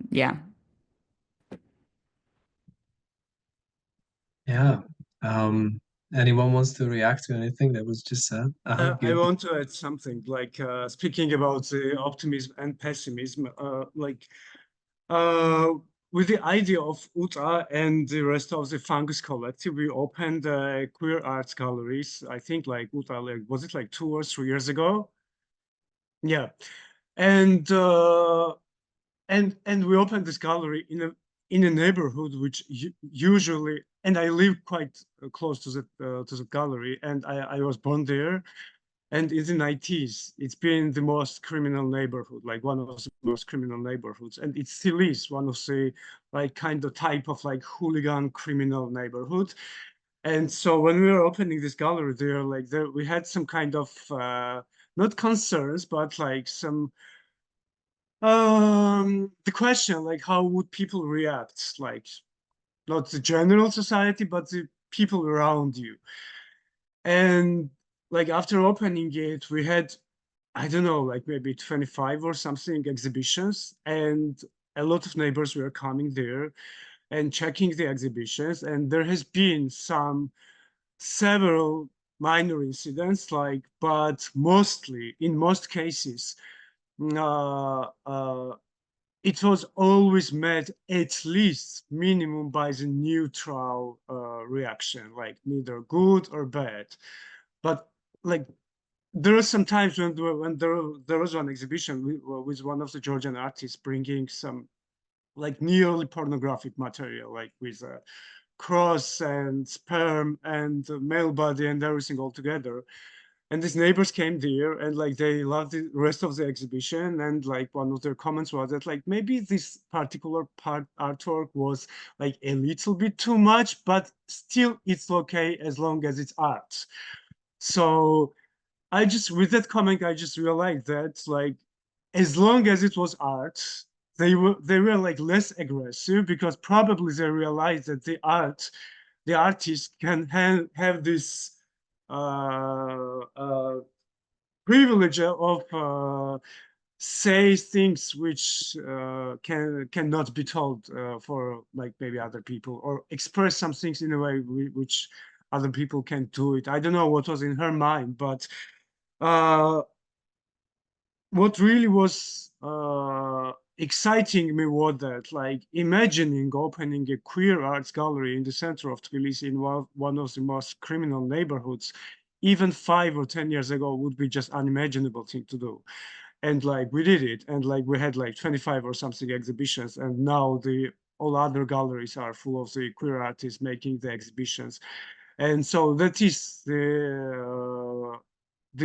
yeah. Yeah. Anyone wants to react to anything that was just said? I want to add something, speaking about the optimism and pessimism, with the idea of Uta and the rest of the Fungus Collective, we opened queer arts galleries. I think Uta, was it 2 or 3 years ago? Yeah, and we opened this gallery in a neighborhood which usually, and I live quite close to the gallery, and I was born there. And in the 90s, it's been the most criminal neighborhood, one of the most criminal neighborhoods. And it still is one of the kind of type of hooligan criminal neighborhood. And so when we were opening this gallery there, we had some kind of, not concerns, but some, the question, how would people react? Not the general society, but the people around you. And after opening it, we had, I don't know, maybe 25 or something exhibitions, and a lot of neighbors were coming there and checking the exhibitions. And there has been several minor incidents, but mostly, in most cases, it was always met at least minimum by the neutral reaction, like neither good or bad. But like there are some times when there was one exhibition with one of the Georgian artists bringing some like nearly pornographic material, like with a cross and sperm and male body and everything all together. And these neighbors came there and like they loved the rest of the exhibition. And like one of their comments was that like maybe this particular part artwork was like a little bit too much, but still it's okay as long as it's art. So I just, with that comment, I just realized that like as long as it was art, they were like less aggressive because probably they realized that the artist can have this privilege of say things which cannot be told for like maybe other people, or express some things in a way which other people can't do it. I don't know what was in her mind, but what really was exciting me was that like imagining opening a queer arts gallery in the center of Tbilisi in one of the most criminal neighborhoods, even 5 or 10 years ago would be just unimaginable thing to do. And like we did it, and like we had like 25 or something exhibitions, and now the all other galleries are full of the queer artists making the exhibitions. And so that is the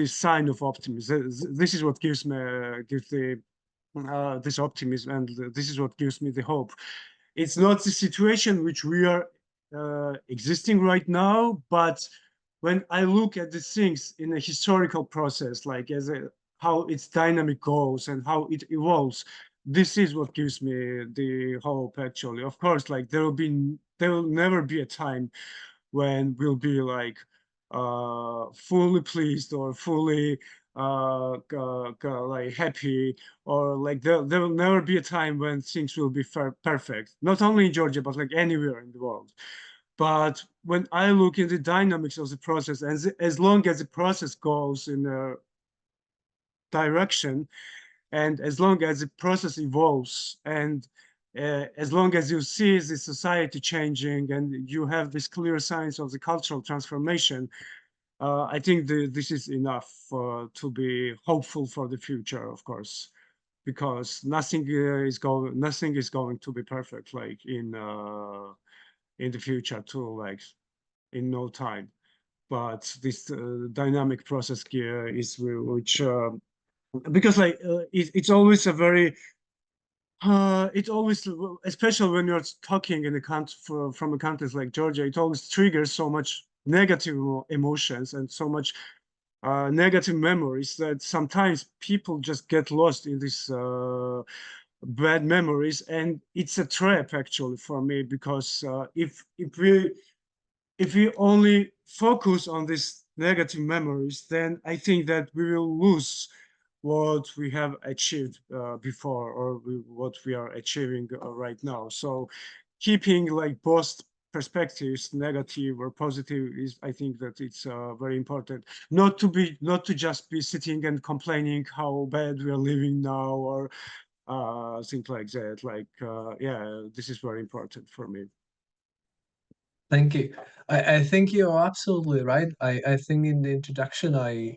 sign of optimism. This is what gives me this optimism, and this is what gives me the hope. It's not the situation which we are existing right now, but when I look at the things in a historical process, like how its dynamic goes and how it evolves, this is what gives me the hope. Actually, of course, like there will never be a time when we'll be like fully pleased or fully like happy, or like there will never be a time when things will be perfect, not only in Georgia but like anywhere in the world. But when I look in the dynamics of the process, and as long as the process goes in a direction, and as long as the process evolves, and as long as you see the society changing and you have this clear signs of the cultural transformation, I think this is enough to be hopeful for the future, of course, because nothing is going to be perfect like in the future too, like in no time. But this dynamic process here is which because like it's always a very it always, especially when you're talking in a country from a country like Georgia, it always triggers so much negative emotions and so much negative memories that sometimes people just get lost in these bad memories, and it's a trap actually for me, because if we only focus on these negative memories, then I think that we will lose what we have achieved before, or what we are achieving right now. So keeping like both perspectives, negative or positive, is, I think that it's very important. Not to just be sitting and complaining how bad we are living now, or things like that. Like yeah, this is very important for me. Thank you. I think you're absolutely right. I think in the introduction I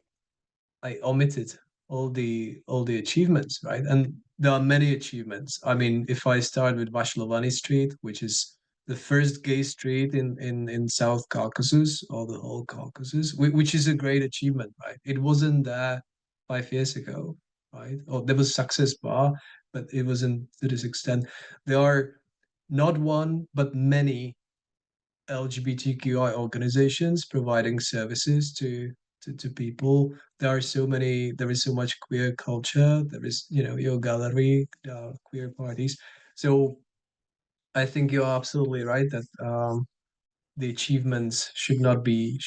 omitted all the achievements, right? And there are many achievements. I mean, if I start with Vashlovani Street, which is the first gay street in South Caucasus, or the whole Caucasus, which is a great achievement, right? It wasn't there 5 years ago, right? Or there was Success Bar, but it wasn't to this extent. There are not one, but many LGBTQI organizations providing services to people. There are so many, there is so much queer culture. There is, your gallery, queer parties. So I think you're absolutely right that the achievements should not be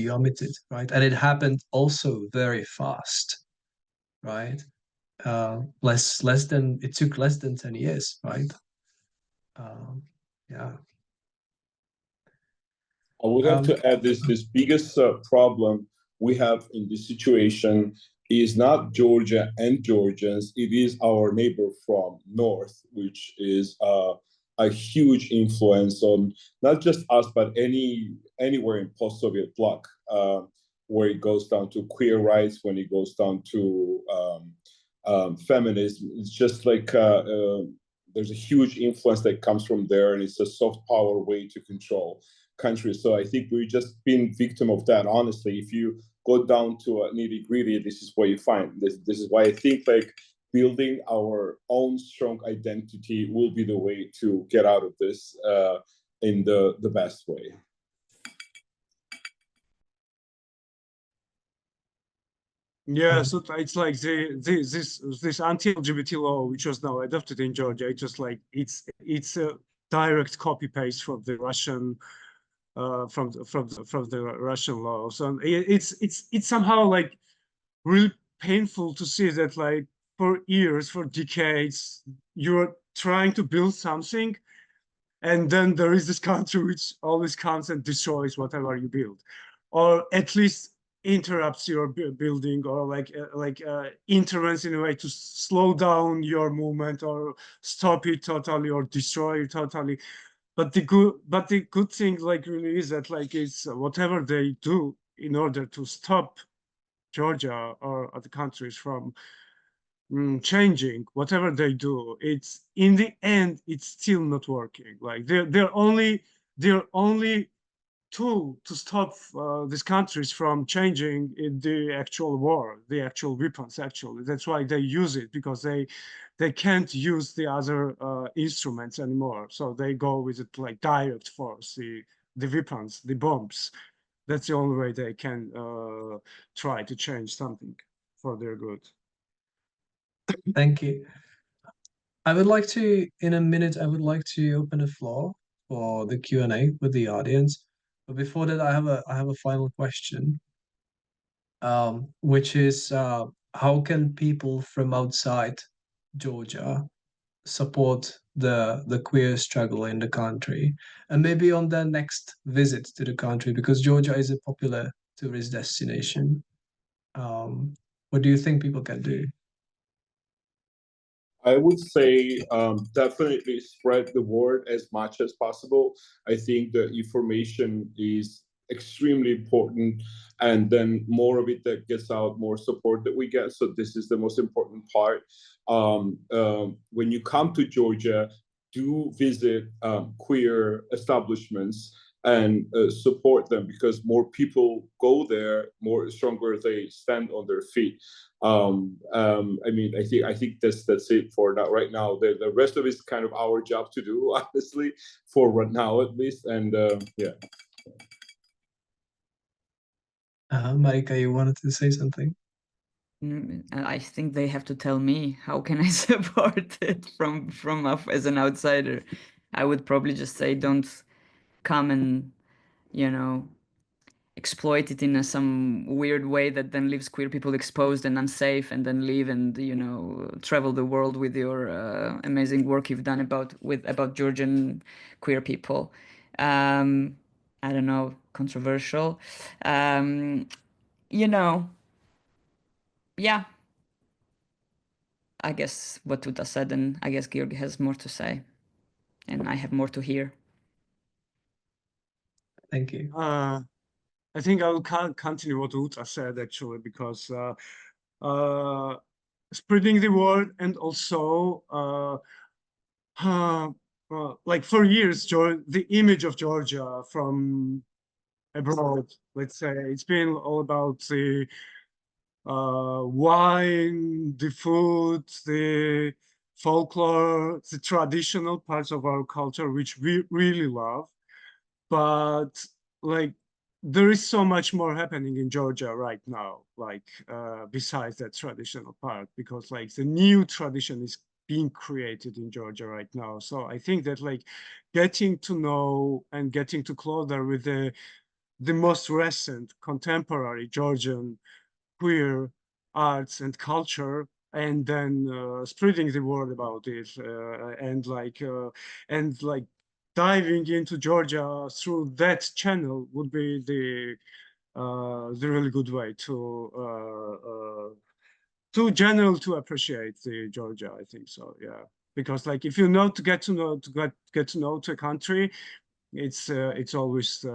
omitted, right? And it happened also very fast, right? Less than it took less than 10 years, right? Yeah. I would have to add this biggest problem we have in this situation is not Georgia and Georgians. It is our neighbor from north, which is a huge influence on not just us, but anywhere in post-Soviet bloc, where it goes down to queer rights, when it goes down to feminism. It's just like there's a huge influence that comes from there, and it's a soft power way to control countries. So I think we've just been victim of that. Honestly, if you go down to a nitty gritty, this is what you find. This is why I think like building our own strong identity will be the way to get out of this in the best way. Yeah, so it's like this anti-LGBT law which was now adopted in Georgia. It's just like it's a direct copy paste from the Russian from the Russian law. So it's somehow like really painful to see that like for years, for decades, you're trying to build something, and then there is this country which always comes and destroys whatever you build, or at least interrupts your building, or like intervenes in a way to slow down your movement or stop it totally or destroy it totally. But the good thing like really is that like it's whatever they do in order to stop Georgia or other countries from changing, whatever they do, it's in the end it's still not working. Like they're only tool to stop these countries from changing in the actual war, the actual weapons. Actually, that's why they use it, because they can't use the other instruments anymore. So they go with it like direct force, the weapons, the bombs. That's the only way they can try to change something for their good. Thank you. I would like to, in a minute, I would like to open the floor for the Q&A with the audience. But before that, I have a final question, which is how can people from outside Georgia support the queer struggle in the country, and maybe on their next visit to the country, because Georgia is a popular tourist destination. What do you think people can do? I would say definitely spread the word as much as possible. I think the information is extremely important, and then more of it that gets out, more support that we get. So this is the most important part. When you come to Georgia, do visit queer establishments and support them, because more people go there, more stronger they stand on their feet. I mean, I think that's it for now. Right now, the rest of it is kind of our job to do, honestly, for right now at least. And yeah. Marika, you wanted to say something? I think they have to tell me how can I support it from as an outsider. I would probably just say don't come and exploit it in some weird way that then leaves queer people exposed and unsafe, and then leave and travel the world with your amazing work you've done about Georgian queer people. I don't know, controversial. Um, yeah, I guess what Tuta said, and I guess Georgi has more to say, and I have more to hear. Thank you. I think I will continue what Uta said, actually, because spreading the word, and also like for years, the image of Georgia from abroad, let's say, it's been all about the wine, the food, the folklore, the traditional parts of our culture, which we really love. But like there is so much more happening in Georgia right now, like besides that traditional part, because like the new tradition is being created in Georgia right now. So I think that like getting to know and getting to closer with the most recent contemporary Georgian queer arts and culture, and then spreading the word about it, and like diving into Georgia through that channel would be the really good way to too general to appreciate the Georgia, I think so. Yeah, because like if you know to get to know to a country, it's always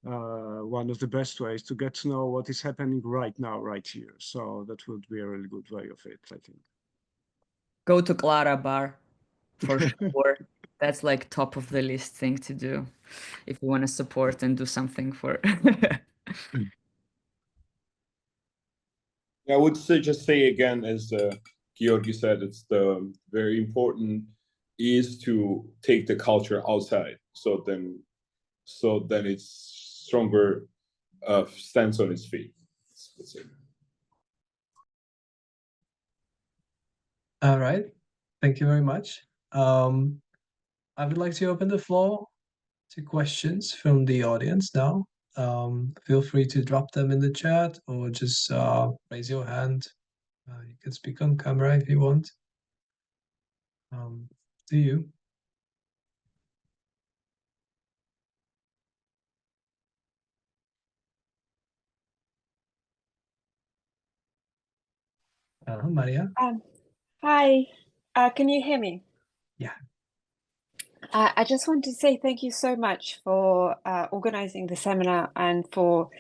one of the best ways to get to know what is happening right now, right here. So that would be a really good way of it, I think. Go to Clara Bar for sure. That's like top of the list thing to do if you want to support and do something for. I would say, just say again, as Georgi said, it's the very important is to take the culture outside. So then it's stronger, stands on its feet. Let's say. All right. Thank you very much. I would like to open the floor to questions from the audience now. Feel free to drop them in the chat or just raise your hand. You can speak on camera if you want. Do you? Maria? Hi, can you hear me? Yeah. I just want to say thank you so much for organizing the seminar and for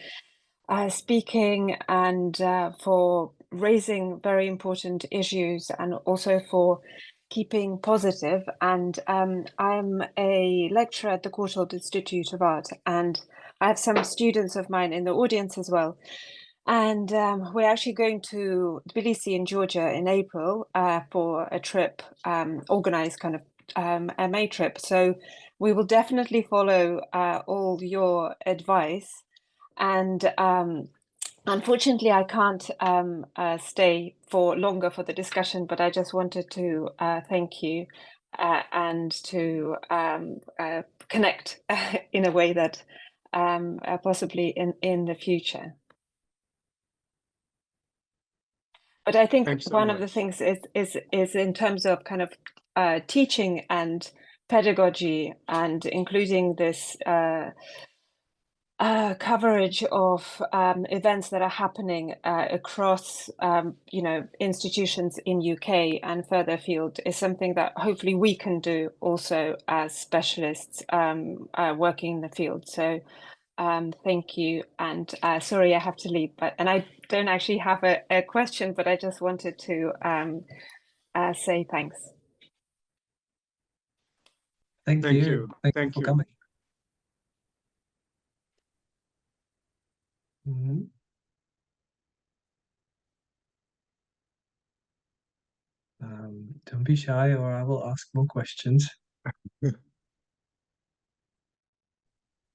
speaking and for raising very important issues and also for keeping positive. And I'm a lecturer at the Courtauld Institute of Art, and I have some students of mine in the audience as well. And we're actually going to Tbilisi in Georgia in April for a trip, organized kind of MA trip. So we will definitely follow all your advice. And unfortunately, I can't stay for longer for the discussion, but I just wanted to thank you and to connect in a way that possibly in the future. But I think one of the things is in terms of kind of teaching and pedagogy and including this coverage of events that are happening across institutions in UK and further afield is something that hopefully we can do also as specialists working in the field. So thank you, and sorry I have to leave, and I don't actually have a question, but I just wanted to say thanks. Thank you. Thank you for coming. Don't be shy or I will ask more questions.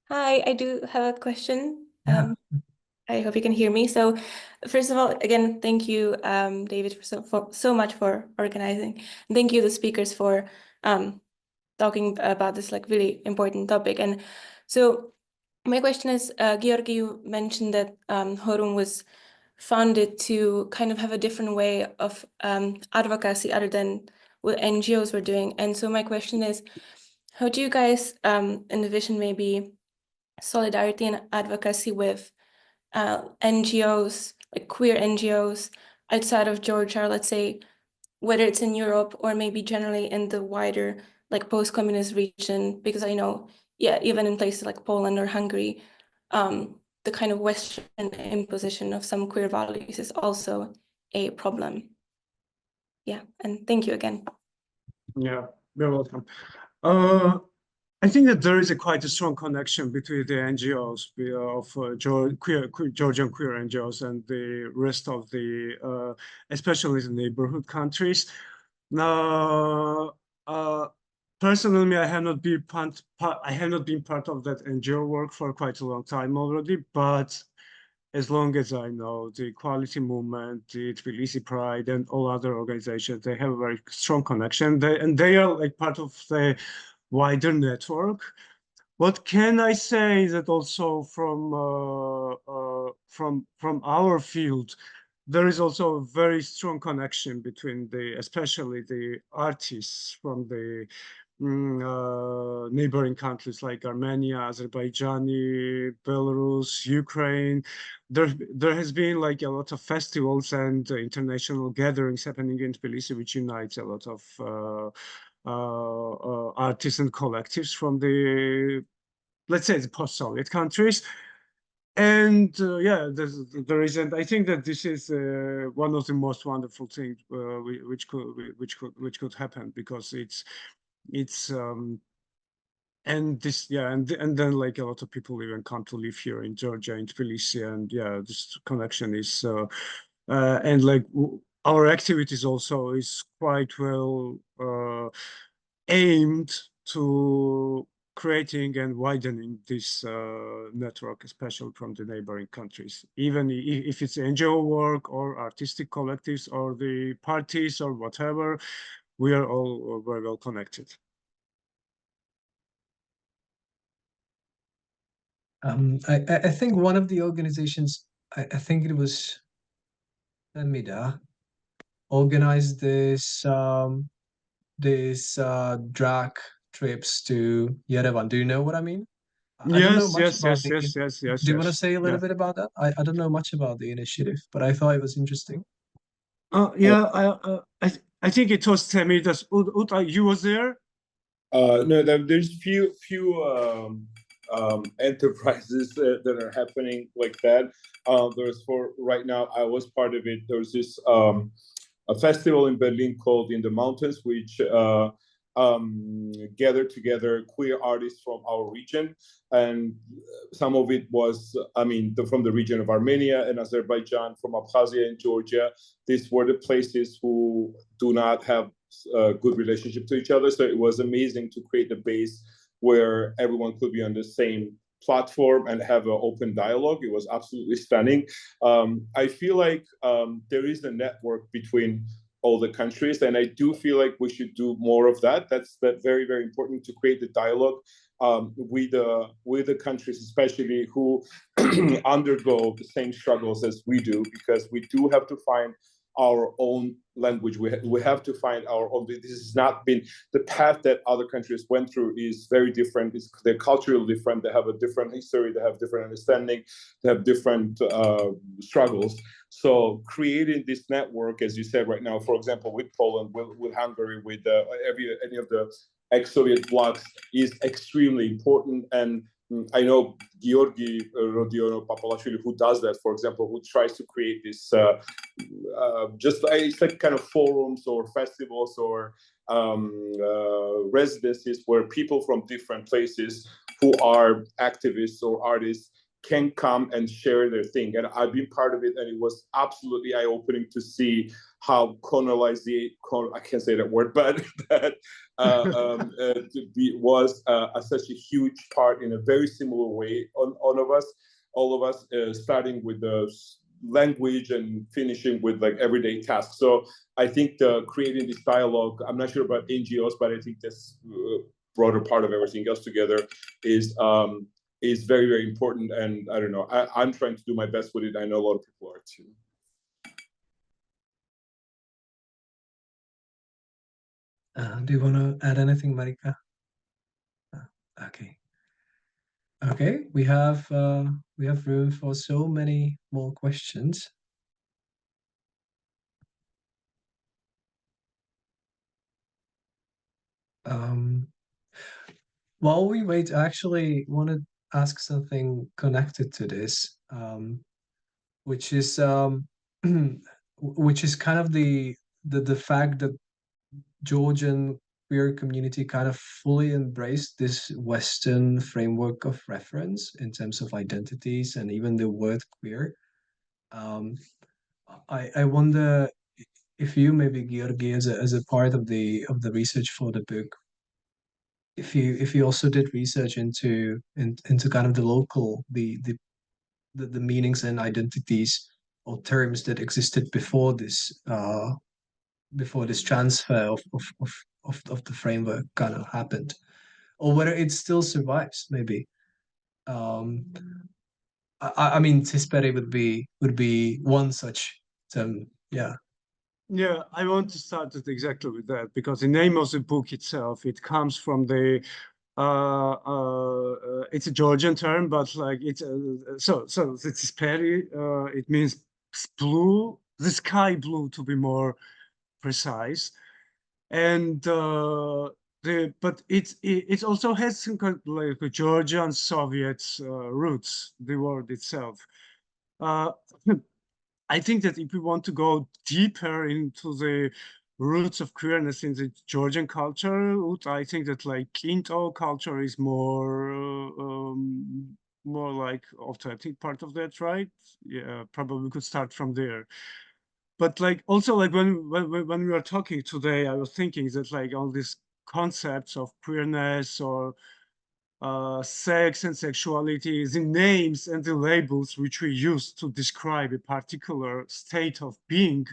Hi, I do have a question. Yeah. I hope you can hear me. So first of all, again, thank you, David, for so much for organizing. And thank you, the speakers, for talking about this like really important topic. And so my question is, Georgi, you mentioned that Horum was founded to kind of have a different way of advocacy other than what NGOs were doing. And so my question is, how do you guys envision maybe solidarity and advocacy with NGOs, like queer NGOs outside of Georgia, let's say, whether it's in Europe or maybe generally in the wider like post-communist region, because I know, yeah, even in places like Poland or Hungary, the kind of Western imposition of some queer values is also a problem. Yeah, and thank you again. Yeah, you're welcome. I think that there is quite a strong connection between the NGOs of Georgian queer NGOs and the rest of the, especially the neighborhood countries. Now, personally, I have not been part of that NGO work for quite a long time already, but as long as I know, the Equality Movement, the Tbilisi Pride, and all other organizations, they have a very strong connection. They are like part of the wider network. What can I say that also from our field, there is also a very strong connection between especially the artists from the neighboring countries like Armenia, Azerbaijan, Belarus, Ukraine. There has been like a lot of festivals and international gatherings happening in Tbilisi, which unites a lot of artists and collectives from the, let's say, the post-Soviet countries. And yeah, there is, and I think that this is one of the most wonderful things which could happen, because it's and this, yeah, and then like a lot of people even come to live here in Georgia, in Tbilisi, and yeah, this connection is and like our activities also is quite well aimed to creating and widening this network, especially from the neighboring countries. Even if it's NGO work or artistic collectives or the parties or whatever, we are all very well connected. I think one of the organizations, I think it was Femida, organized this drag trips to Yerevan. Do you know what I mean? I don't know Yes, much yes, about yes, yes, yes, yes, Do you want to yes. say a little Yeah. bit about that? I don't know much about the initiative, but I thought it was interesting. Yeah, I think it was Temidas. You was there? No, there's few enterprises that are happening like that. There's, for right now, I was part of it. There's this a festival in Berlin called In the Mountains, which gathered together queer artists from our region, and some of it was, I mean, from the region of Armenia and Azerbaijan, from Abkhazia and Georgia. These were the places who do not have a good relationship to each other. So it was amazing to create a base where everyone could be on the same platform and have an open dialogue. It was absolutely stunning. I feel like there is a network between all the countries, and I do feel like we should do more of that. That's very, very important, to create the dialogue with the countries, especially who undergo the same struggles as we do, because we do have to find our own language. We have to find our own. This has not been the path that other countries went through. Is very different. They're culturally different. They have a different history. They have different understanding. They have different struggles. So creating this network, as you said right now, for example, with Poland, with Hungary, with any of the ex-Soviet blocs, is extremely important. And I know Georgi Rodiono Papalashvili, who does that, for example, who tries to create this just it's like kind of forums or festivals or residencies where people from different places who are activists or artists can come and share their thing. And I've been part of it, and it was absolutely eye-opening to see how I can't say that word, but that was such a huge part in a very similar way on all of us, starting with the language and finishing with like everyday tasks. So I think creating this dialogue, I'm not sure about NGOs, but I think this broader part of everything else together is very, very important. And I don't know, I'm trying to do my best with it. I know a lot of people are too. Do you want to add anything, Marika? Okay. Okay, we have room for so many more questions. While we wait, I actually want to ask something connected to this, which is which is kind of the fact that Georgian queer community kind of fully embraced this Western framework of reference in terms of identities and even the word queer. I wonder if you, maybe Georgi, as a part of the research for the book, if you also did research into kind of the local the meanings and identities or terms that existed before this transfer of the framework kind of happened, or whether it still survives, maybe. I mean, Tisperi would be one such then yeah. Yeah, I want to start it exactly with that, because the name of the book itself, it comes from the it's a Georgian term, but like it's so it's Peri, it means blue, the sky blue to be more precise, and but it also has some kind of like a Georgian Soviet roots, the word itself. I think that if we want to go deeper into the roots of queerness in the Georgian culture, I think that like Kinto culture is more like authentic part of that, right? Yeah, probably we could start from there. But like also like when we were talking today, I was thinking that like all these concepts of queerness or sex and sexuality, the names and the labels which we use to describe a particular state of being.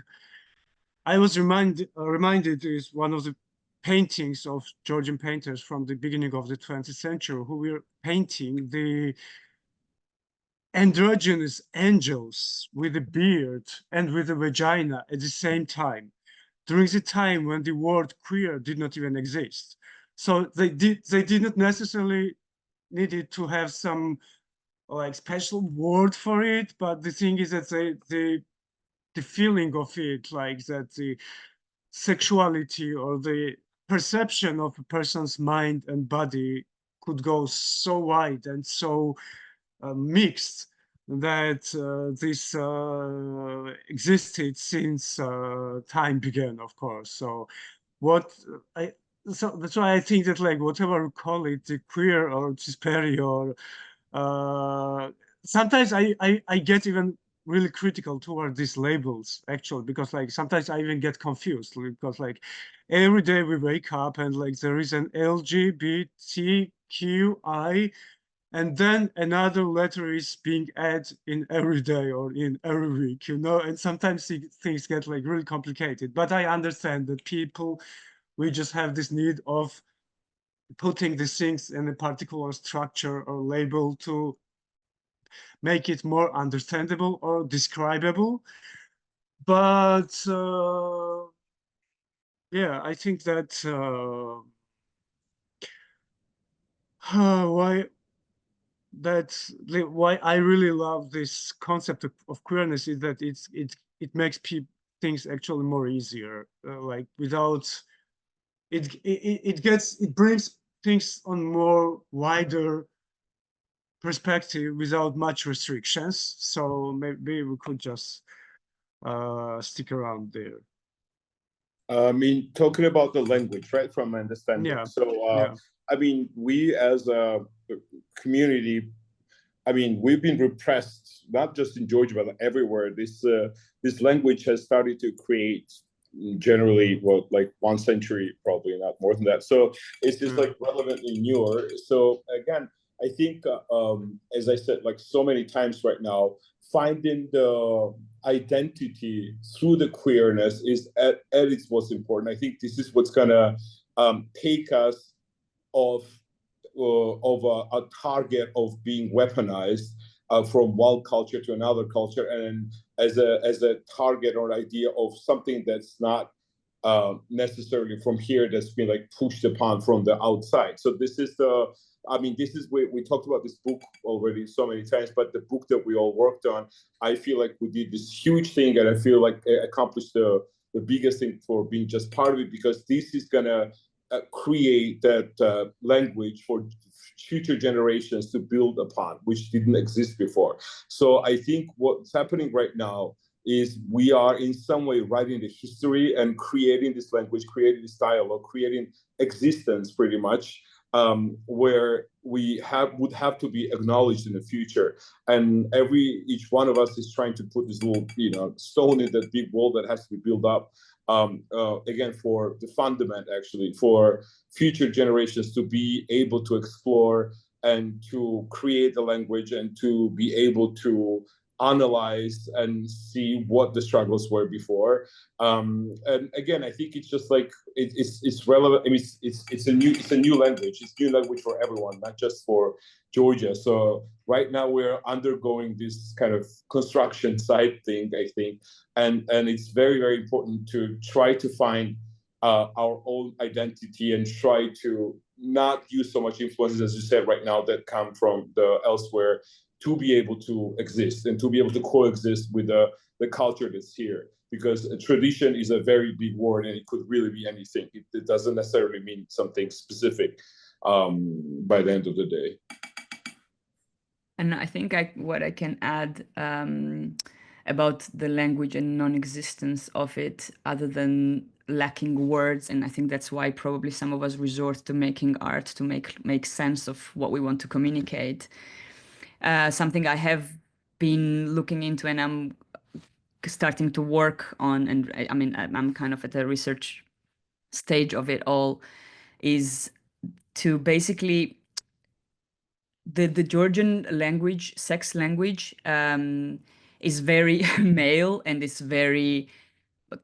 I was reminded is one of the paintings of Georgian painters from the beginning of the 20th century who were painting the androgynous angels with a beard and with a vagina at the same time, during the time when the word queer did not even exist. So they did not necessarily needed to have some like special word for it, but the thing is that the feeling of it, like that the sexuality or the perception of a person's mind and body could go so wide and so mixed that this existed since time began, of course. So what I so that's why I think that like whatever we call it, the queer or cisgender or sometimes I get even really critical toward these labels actually, because like sometimes I even get confused because like every day we wake up and like there is an LGBTQI and then another letter is being added in every day or in every week, you know, and sometimes things get like really complicated. But I understand that people, we just have this need of putting these things in a particular structure or label to make it more understandable or describable. But yeah, I think that why why I really love this concept of queerness is that it makes things actually more easier, like without it brings things on more wider perspective without much restrictions. So maybe we could just stick around there. I mean, talking about the language, right, from my understanding. Yeah. So, I mean, we as a community, I mean, we've been repressed, not just in Georgia, but everywhere. This language has started to create generally, well, like 1 century, probably not more than that. So it's just like relevantly newer. So again, I think, as I said, like so many times right now, finding the identity through the queerness is at its most important. I think this is what's gonna take us off of a target of being weaponized from one culture to another culture, and as a target or idea of something that's not necessarily from here, that's been like pushed upon from the outside. So this is this is we talked about this book already so many times, but the book that we all worked on, I feel like we did this huge thing, and I feel like it accomplished the biggest thing for being just part of it, because this is gonna create that language for future generations to build upon, which didn't exist before. So I think what's happening right now is we are in some way writing the history and creating this language, creating this dialogue, creating existence pretty much, where we would have to be acknowledged in the future. And each one of us is trying to put this little stone in that big wall that has to be built up, again, for the fundament, actually, for future generations to be able to explore and to create a language and to be able to analyze and see what the struggles were before. And again, I think it's just like it's relevant. I mean, it's a new language. It's a new language for everyone, not just for Georgia. So right now we're undergoing this kind of construction side thing, I think, and it's very important to try to find our own identity and try to not use so much influences, as you said, right now that come from the elsewhere, to be able to exist and to be able to coexist with the culture that's here. Because tradition is a very big word and it could really be anything. It doesn't necessarily mean something specific by the end of the day. And I think what I can add about the language and non-existence of it, other than lacking words, and I think that's why probably some of us resort to making art to make sense of what we want to communicate. Something I have been looking into and I'm starting to work on, and I mean, I'm kind of at the research stage of it all, is to basically the Georgian language, sex language, is very male and it's very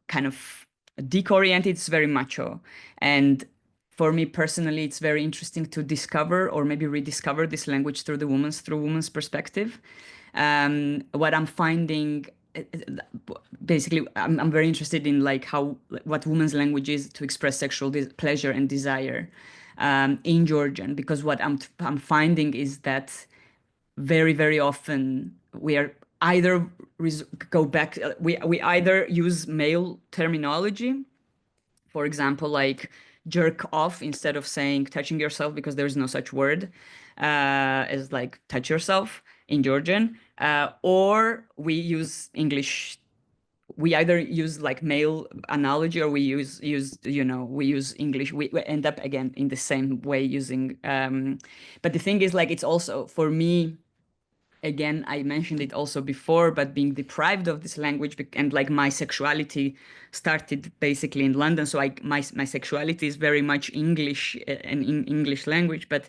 kind of dick-oriented. It's very macho. And for me personally, it's very interesting to discover or maybe rediscover this language through woman's perspective. What I'm finding, basically, I'm very interested in like what women's language is to express sexual pleasure and desire in Georgian, because what I'm finding is that very often we are either we either use male terminology, for example, like jerk off instead of saying touching yourself, because there is no such word as like touch yourself in Georgian, or we use English. We either use like male analogy or we use English. We end up again in the same way using. But the thing is, like, it's also for me. Again, I mentioned it also before, but being deprived of this language and like my sexuality started basically in London. So my sexuality is very much English and in English language. But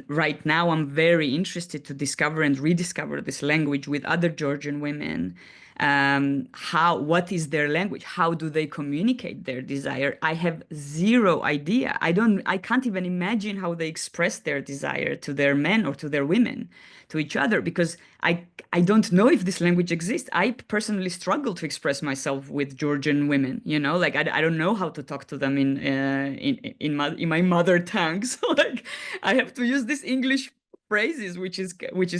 right now I'm very interested to discover and rediscover this language with other Georgian women. What is their language? How do they communicate their desire? I have zero idea. I can't even imagine how they express their desire to their men or to their women, to each other, because I don't know if this language exists. I personally struggle to express myself with Georgian women, like I don't know how to talk to them in my mother tongue. So like I have to use these English phrases, which is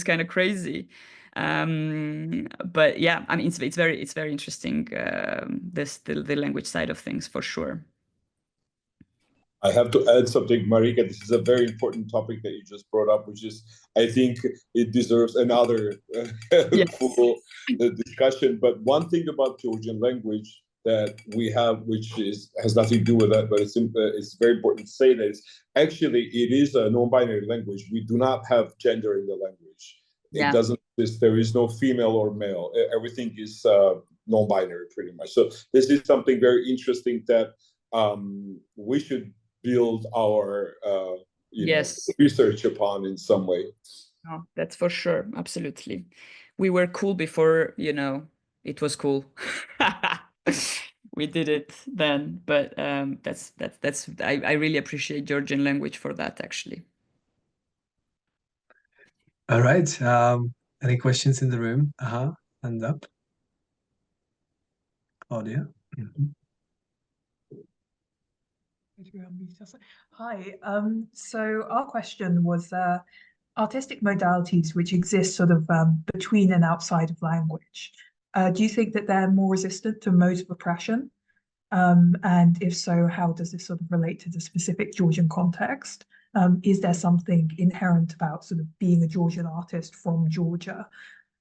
kind of crazy. But yeah, I mean it's very interesting, the language side of things, for sure. I have to add something, Marika. This is a very important topic that you just brought up, which is, I think it deserves another Yes. full discussion. But one thing about Georgian language that we have, which has nothing to do with that, but it's very important to say that actually it is a non-binary language. We do not have gender in the language. Yeah. It doesn't exist. There is no female or male. Everything is non-binary, pretty much. So this is something very interesting that we should build our Yes. research upon in some way. Oh, that's for sure. Absolutely. We were cool before, it was cool. We did it then, but I really appreciate Georgian language for that, actually. All right. Any questions in the room? Hand up. Claudia. Mm-hmm. Hi. So our question was artistic modalities which exist sort of between and outside of language. Do you think that they're more resistant to modes of oppression? And if so, how does this sort of relate to the specific Georgian context? Is there something inherent about sort of being a Georgian artist from Georgia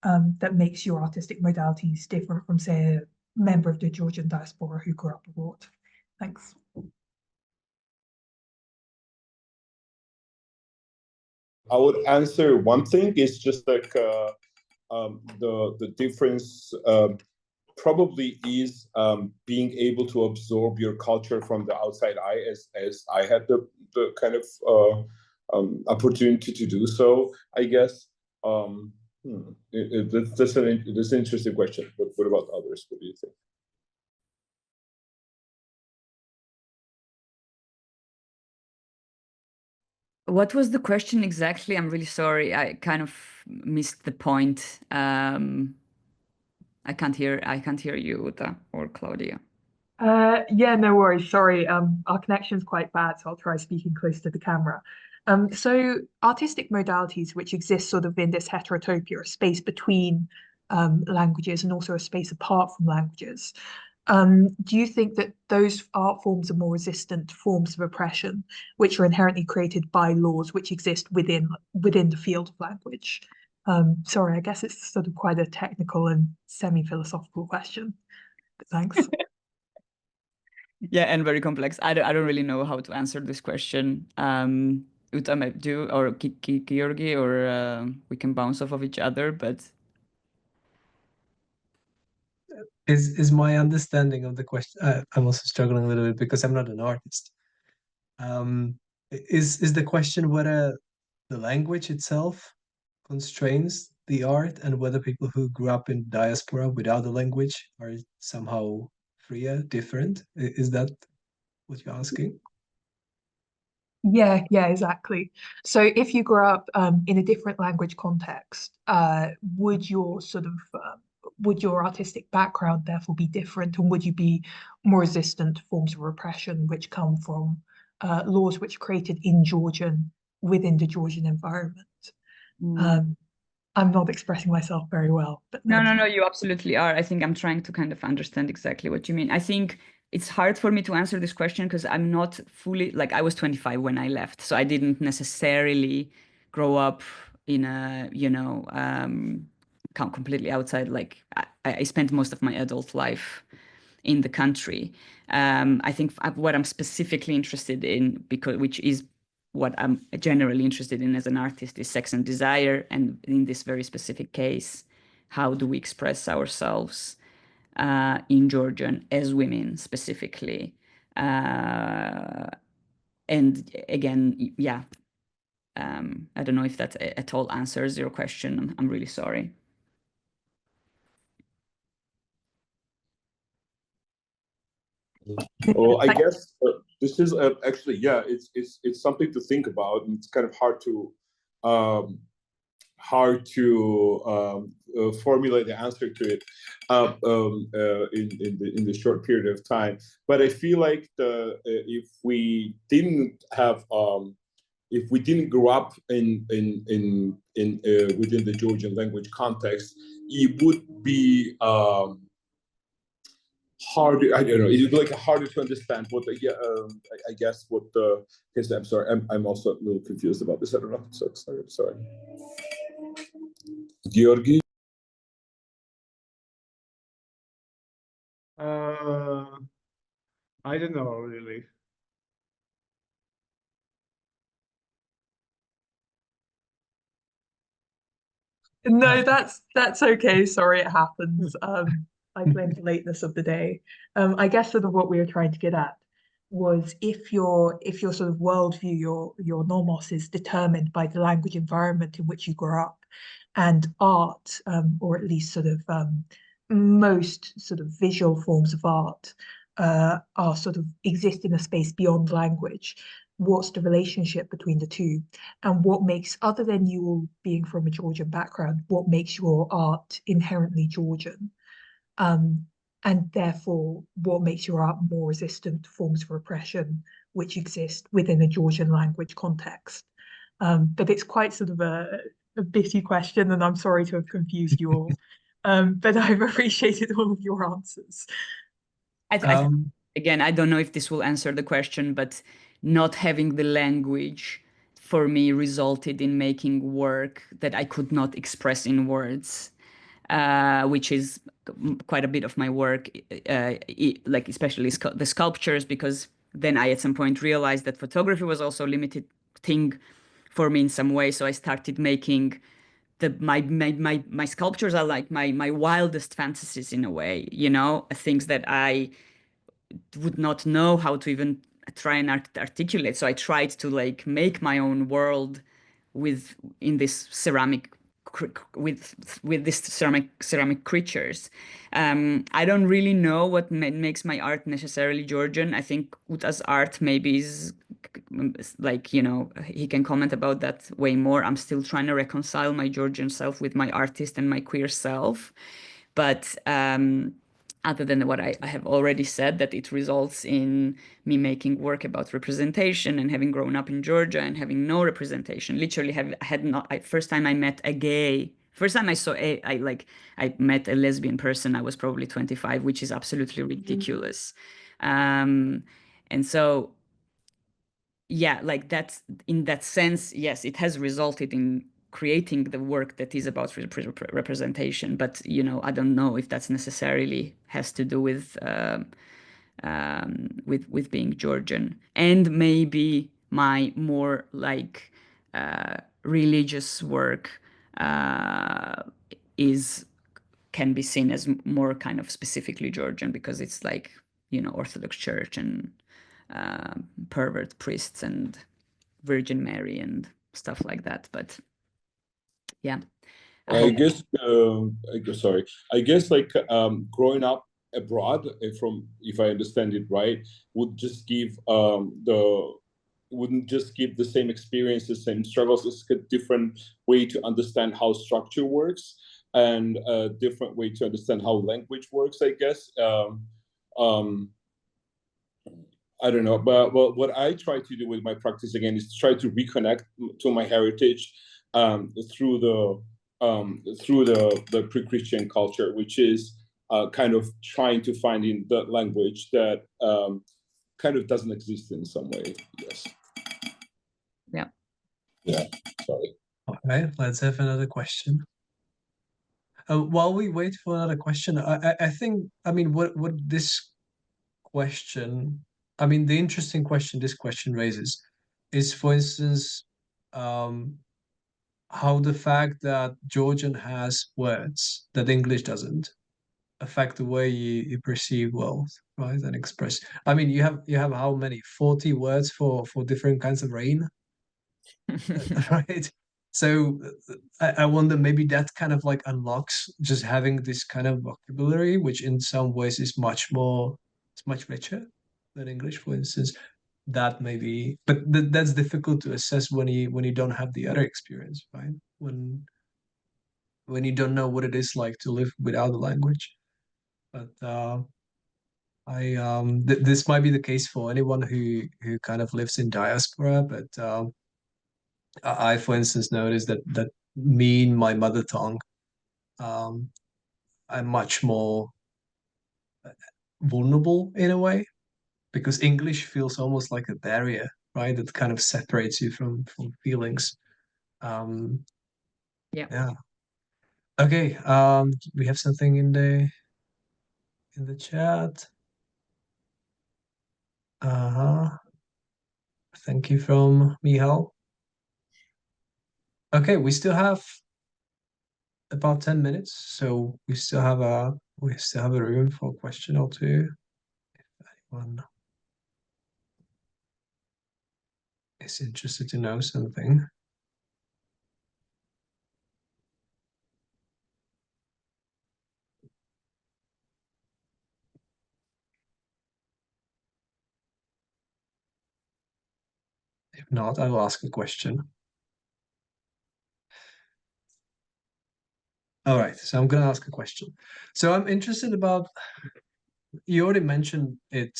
that makes your artistic modalities different from, say, a member of the Georgian diaspora who grew up abroad? Thanks. I would answer one thing. It's just like the difference probably is being able to absorb your culture from the outside eye, as I had the kind of opportunity to do so, I guess. That's an interesting question. But what about others? What do you think? What was the question exactly? I'm really sorry. I kind of missed the point. I can't hear you, Uta or Claudia. Yeah, no worries. Sorry, our connection's quite bad, so I'll try speaking close to the camera. So artistic modalities which exist sort of in this heterotopia, a space between languages and also a space apart from languages. Do you think that those art forms are more resistant to forms of oppression, which are inherently created by laws which exist within the field of language? Sorry, I guess it's sort of quite a technical and semi-philosophical question, but thanks. Yeah, and very complex. I don't really know how to answer this question. Uta might do, or Georgi, or we can bounce off of each other, but Is my understanding of the question, I'm also struggling a little bit because I'm not an artist. Is the question whether the language itself constrains the art and whether people who grew up in diaspora without the language are somehow freer, different? Is that what you're asking? Yeah, exactly. So if you grew up in a different language context, would your would your artistic background therefore be different, and would you be more resistant to forms of repression which come from laws which are created in Georgian within the Georgian environment? I'm not expressing myself very well, but no, you absolutely are. I think I'm trying to kind of understand exactly what you mean. I think it's hard for me to answer this question because I'm not fully, like, I was 25 when I left, so I didn't necessarily grow up in a, completely outside. Like, I spent most of my adult life in the country. I think what I'm specifically interested in, which is what I'm generally interested in as an artist, is sex and desire, and in this very specific case, how do we express ourselves in Georgian as women specifically? And again, yeah, I don't know if that at all answers your question. I'm really sorry. Well, I guess this is actually, yeah, it's something to think about, and it's kind of um, hard to formulate the answer to it in the short period of time. But I feel like if we didn't grow up in within the Georgian language context, it would be harder. I don't know. It's like harder to understand what the I guess what the. Yes, I'm sorry. I'm also a little confused about this. I don't know. So sorry. Georgi. I don't know really. no, that's okay. Sorry, it happens. I blame the lateness of the day. I guess sort of what we were trying to get at was if your sort of worldview, your nomos is determined by the language environment in which you grow up, and art, or at least sort of most sort of visual forms of art, are sort of exist in a space beyond language. What's the relationship between the two? And what makes, other than you all being from a Georgian background, what makes your art inherently Georgian? And therefore, what makes your art more resistant to forms of repression which exist within a Georgian language context? But it's quite sort of a bitty question, and I'm sorry to have confused you all. But I've appreciated all of your answers. Again, I don't know if this will answer the question, but not having the language for me resulted in making work that I could not express in words, which is quite a bit of my work, like especially the sculptures, because then I at some point realized that photography was also a limited thing for me in some way. So I started making my sculptures are like my wildest fantasies in a way, things that I would not know how to even try and articulate. So I tried to like make my own world in this ceramic with these ceramic creatures. I don't really know what makes my art necessarily Georgian. I think Uta's art maybe is like, you know, he can comment about that way more. I'm still trying to reconcile my Georgian self with my artist and my queer self. But other than what I have already said, that it results in me making work about representation and having grown up in Georgia and having no representation. Literally first time I met a gay, first time I saw I met a lesbian person, I was probably 25, which is absolutely ridiculous. And so, yeah, like that's, in that sense, yes, it has resulted in creating the work that is about representation, but you know, I don't know if that's necessarily has to do with being Georgian. And maybe my more like religious work can be seen as more kind of specifically Georgian, because it's like, you know, Orthodox Church and pervert priests and Virgin Mary and stuff like that. But yeah, I guess sorry. I guess like growing up abroad, if I understand it right, would just give wouldn't just give the same experiences, same struggles. It's a different way to understand how structure works, and a different way to understand how language works, I guess. I don't know, but what I try to do with my practice again is to try to reconnect to my heritage through the pre-Christian culture, which is kind of trying to find in the language that kind of doesn't exist in some way. Yes. Yeah. Yeah. Sorry. All right, let's have another question. While we wait for another question, I think, I mean, what this question, I mean, the interesting question this question raises is, for instance, how the fact that Georgian has words that English doesn't affect the way you perceive world, right, and express. I mean, you have how many? 40 words for different kinds of rain, right? So I wonder, maybe that kind of like unlocks just having this kind of vocabulary, which in some ways is much richer than English, for instance. That maybe, but that's difficult to assess when you don't have the other experience, right? When you don't know what it is like to live without the language. But this might be the case for anyone who kind of lives in diaspora, but I, for instance, noticed that me in my mother tongue, I'm much more vulnerable in a way, because English feels almost like a barrier, right? That kind of separates you from feelings. Yeah. Okay. We have something in the chat. Thank you from Mihal. Okay, we still have about 10 minutes, so we still have a room for a question or two. If anyone is interested to know something. If not, I will ask a question. All right, so I'm gonna ask a question. So I'm interested about, you already mentioned it,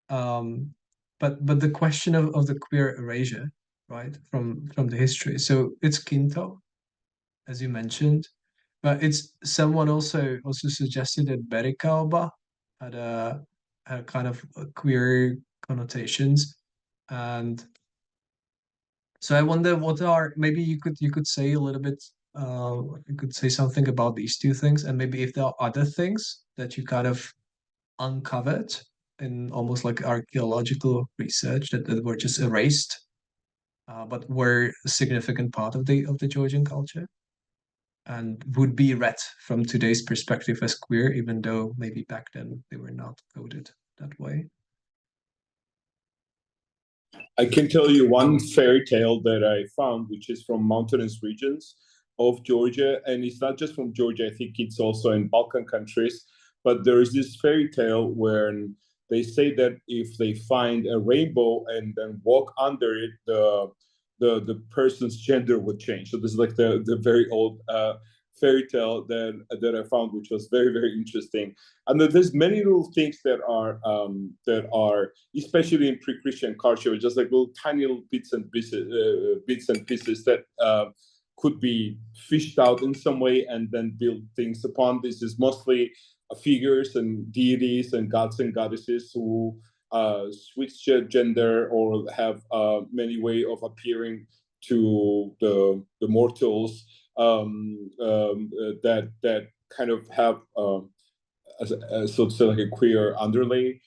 but the question of the queer erasure, right, from the history. So it's Quinto, as you mentioned, but it's someone also suggested that Berikaoba had a kind of queer connotations, and so I wonder what are, maybe you could say a little bit, you could say something about these two things, and maybe if there are other things that you kind of uncovered in almost like archaeological research that were just erased, but were a significant part of the Georgian culture, and would be read from today's perspective as queer, even though maybe back then they were not coded that way. I can tell you one fairy tale that I found, which is from mountainous regions of Georgia, and it's not just from Georgia. I think it's also in Balkan countries. But there is this fairy tale where they say that if they find a rainbow and then walk under it, the person's gender would change. So this is like the very old fairy tale that I found, which was very, very interesting. And there's many little things that are especially in pre-Christian culture, just like little tiny little bits and pieces that could be fished out in some way and then build things upon. This is mostly figures and deities and gods and goddesses who switch gender or have many way of appearing to the mortals that kind of have so to say like a queer underlay.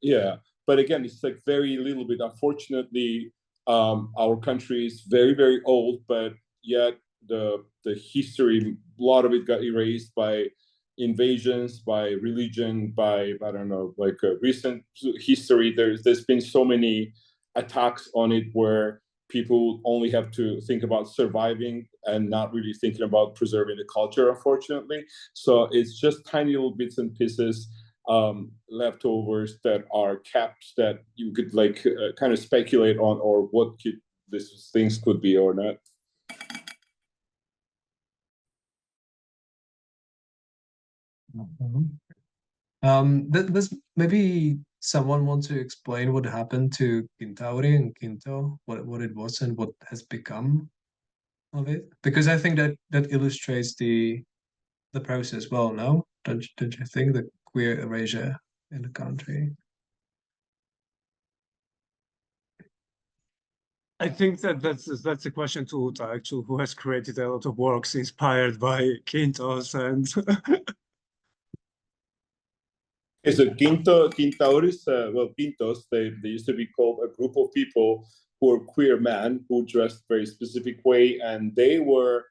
Yeah, but again, it's like very little bit. Unfortunately, our country is very, very old, but yet the history, a lot of it got erased by invasions, by religion, by I don't know, like recent history. There's been so many attacks on it where people only have to think about surviving and not really thinking about preserving the culture, unfortunately. So it's just tiny little bits and pieces, leftovers that are kept that you could like kind of speculate on, or what these things could be or not. Does maybe someone want to explain what happened to Kintauri and Quinto, what it was and what has become of it? Because I think that illustrates the process well, no? Don't you think, the queer erasure in the country? I think that's a question to Uta, actually, who has created a lot of works inspired by Quintos and It's a Quintauris, well, Quintos, they used to be called a group of people who are queer men who dressed very specific way, and they were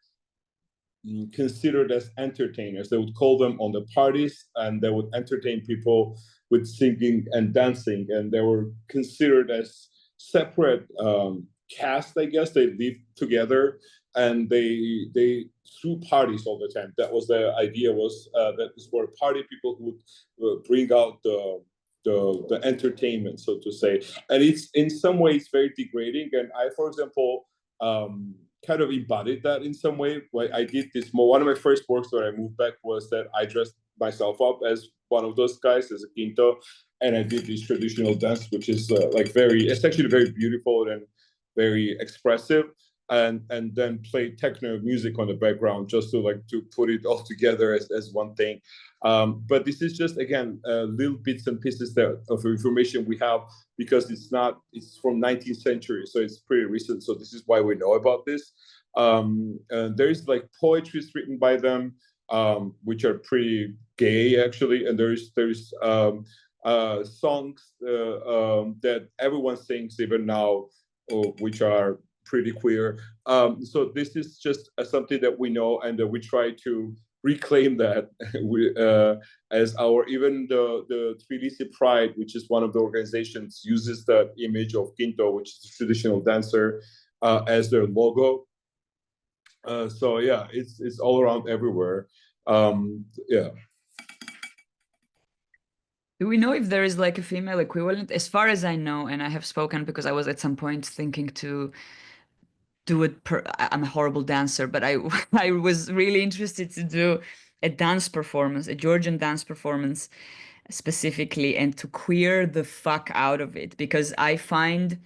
considered as entertainers. They would call them on the parties, and they would entertain people with singing and dancing, and they were considered as separate caste, I guess. They lived together, and they threw parties all the time. That was the idea, was that this were party people who would bring out the entertainment, so to say. And it's in some ways very degrading. And I, for example, kind of embodied that in some way. Like I did this more. One of my first works when I moved back was that I dressed myself up as one of those guys, as a quinto, and I did this traditional dance, which is like it's actually very beautiful and very expressive. And then play techno music on the background just to put it all together as one thing. But this is just, again, little bits and pieces of information we have, because it's from 19th century, so it's pretty recent. So this is why we know about this. There's like poetries written by them, which are pretty gay actually, and there's songs that everyone sings even now, which are pretty queer. So this is just something that we know, and we try to reclaim that as our, even the Tbilisi Pride, which is one of the organizations, uses the image of Quinto, which is a traditional dancer, as their logo. So yeah, it's all around everywhere. Yeah. Do we know if there is like a female equivalent? As far as I know, and I have spoken because I was at some point thinking to do it I'm a horrible dancer, but I was really interested to do a dance performance, a Georgian dance performance specifically, and to queer the fuck out of it, because I find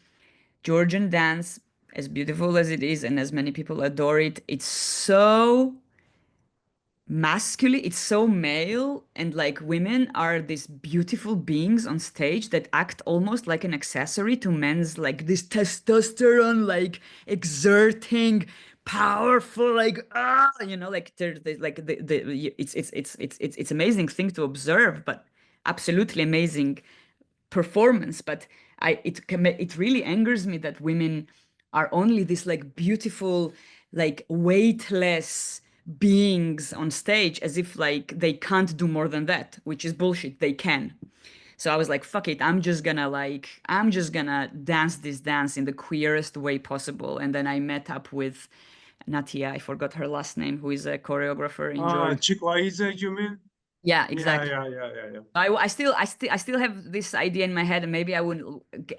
Georgian dance, as beautiful as it is and as many people adore it, it's so masculine, it's so male, and like women are these beautiful beings on stage that act almost like an accessory to men's, like this testosterone, like exerting, powerful, like like it's amazing thing to observe, but absolutely amazing performance. But it really angers me that women are only this like beautiful, like weightless beings on stage, as if like they can't do more than that, which is bullshit. They can. So I was like, fuck it, I'm just gonna dance this dance in the queerest way possible. And then I met up with Natia, I forgot her last name, who is a choreographer in Georgia. Chikwaiza, you mean? Yeah, exactly. Yeah. I still have this idea in my head, and maybe I would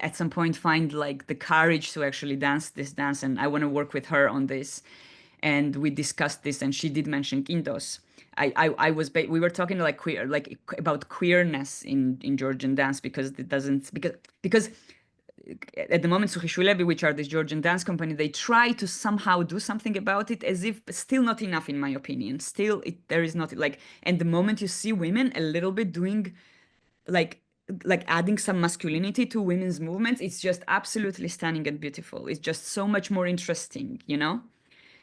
at some point find like the courage to actually dance this dance, and I want to work with her on this. And we discussed this, and she did mention quintos. We were talking like about queerness in Georgian dance, because it doesn't, because at the moment Sociopolitical, which are this Georgian dance company, they try to somehow do something about it, as if still not enough, in my opinion. Still, there is not like, and the moment you see women a little bit doing like adding some masculinity to women's movements, it's just absolutely stunning and beautiful. It's just so much more interesting, you know?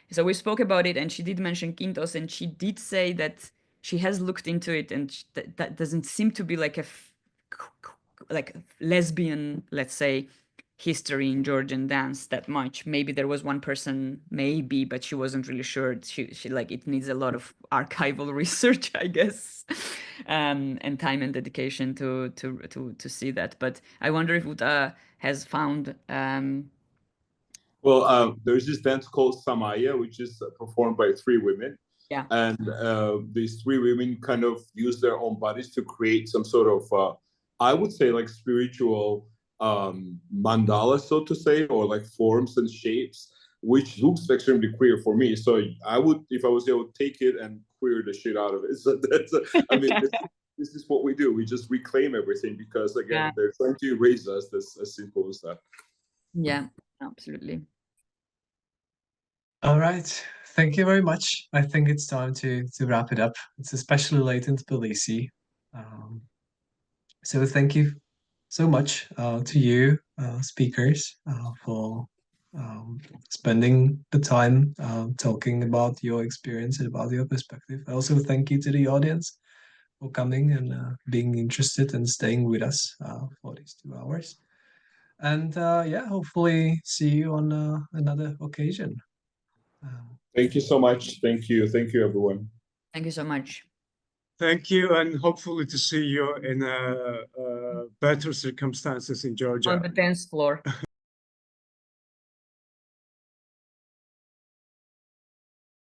So we spoke about it, and she did mention quintos, and she did say that she has looked into it, and that doesn't seem to be like like lesbian, let's say, history in Georgian dance that much. Maybe there was one person, maybe, but she wasn't really sure. She like, it needs a lot of archival research, I guess, and time and dedication to see that. But I wonder if Uta has found. Well, there's this dance called Samaya, which is performed by 3 women. Yeah. And these 3 women kind of use their own bodies to create some sort of, I would say, like spiritual mandala, so to say, or like forms and shapes, which looks extremely queer for me. So I would, if I was there, I would take it and queer the shit out of it. So that's, I mean, this is what we do. We just reclaim everything, because again, they're trying to erase us. That's as simple as that. Yeah, absolutely. All right. Thank you very much. I think it's time to wrap it up. It's especially late in Tbilisi. So thank you so much to you, speakers, for spending the time talking about your experience and about your perspective. I also thank you to the audience for coming and being interested and staying with us for these 2 hours. And yeah, hopefully see you on another occasion. Thank you so much. Thank you, everyone. Thank you so much. Thank you, and hopefully to see you in better circumstances in Georgia. On the dance floor.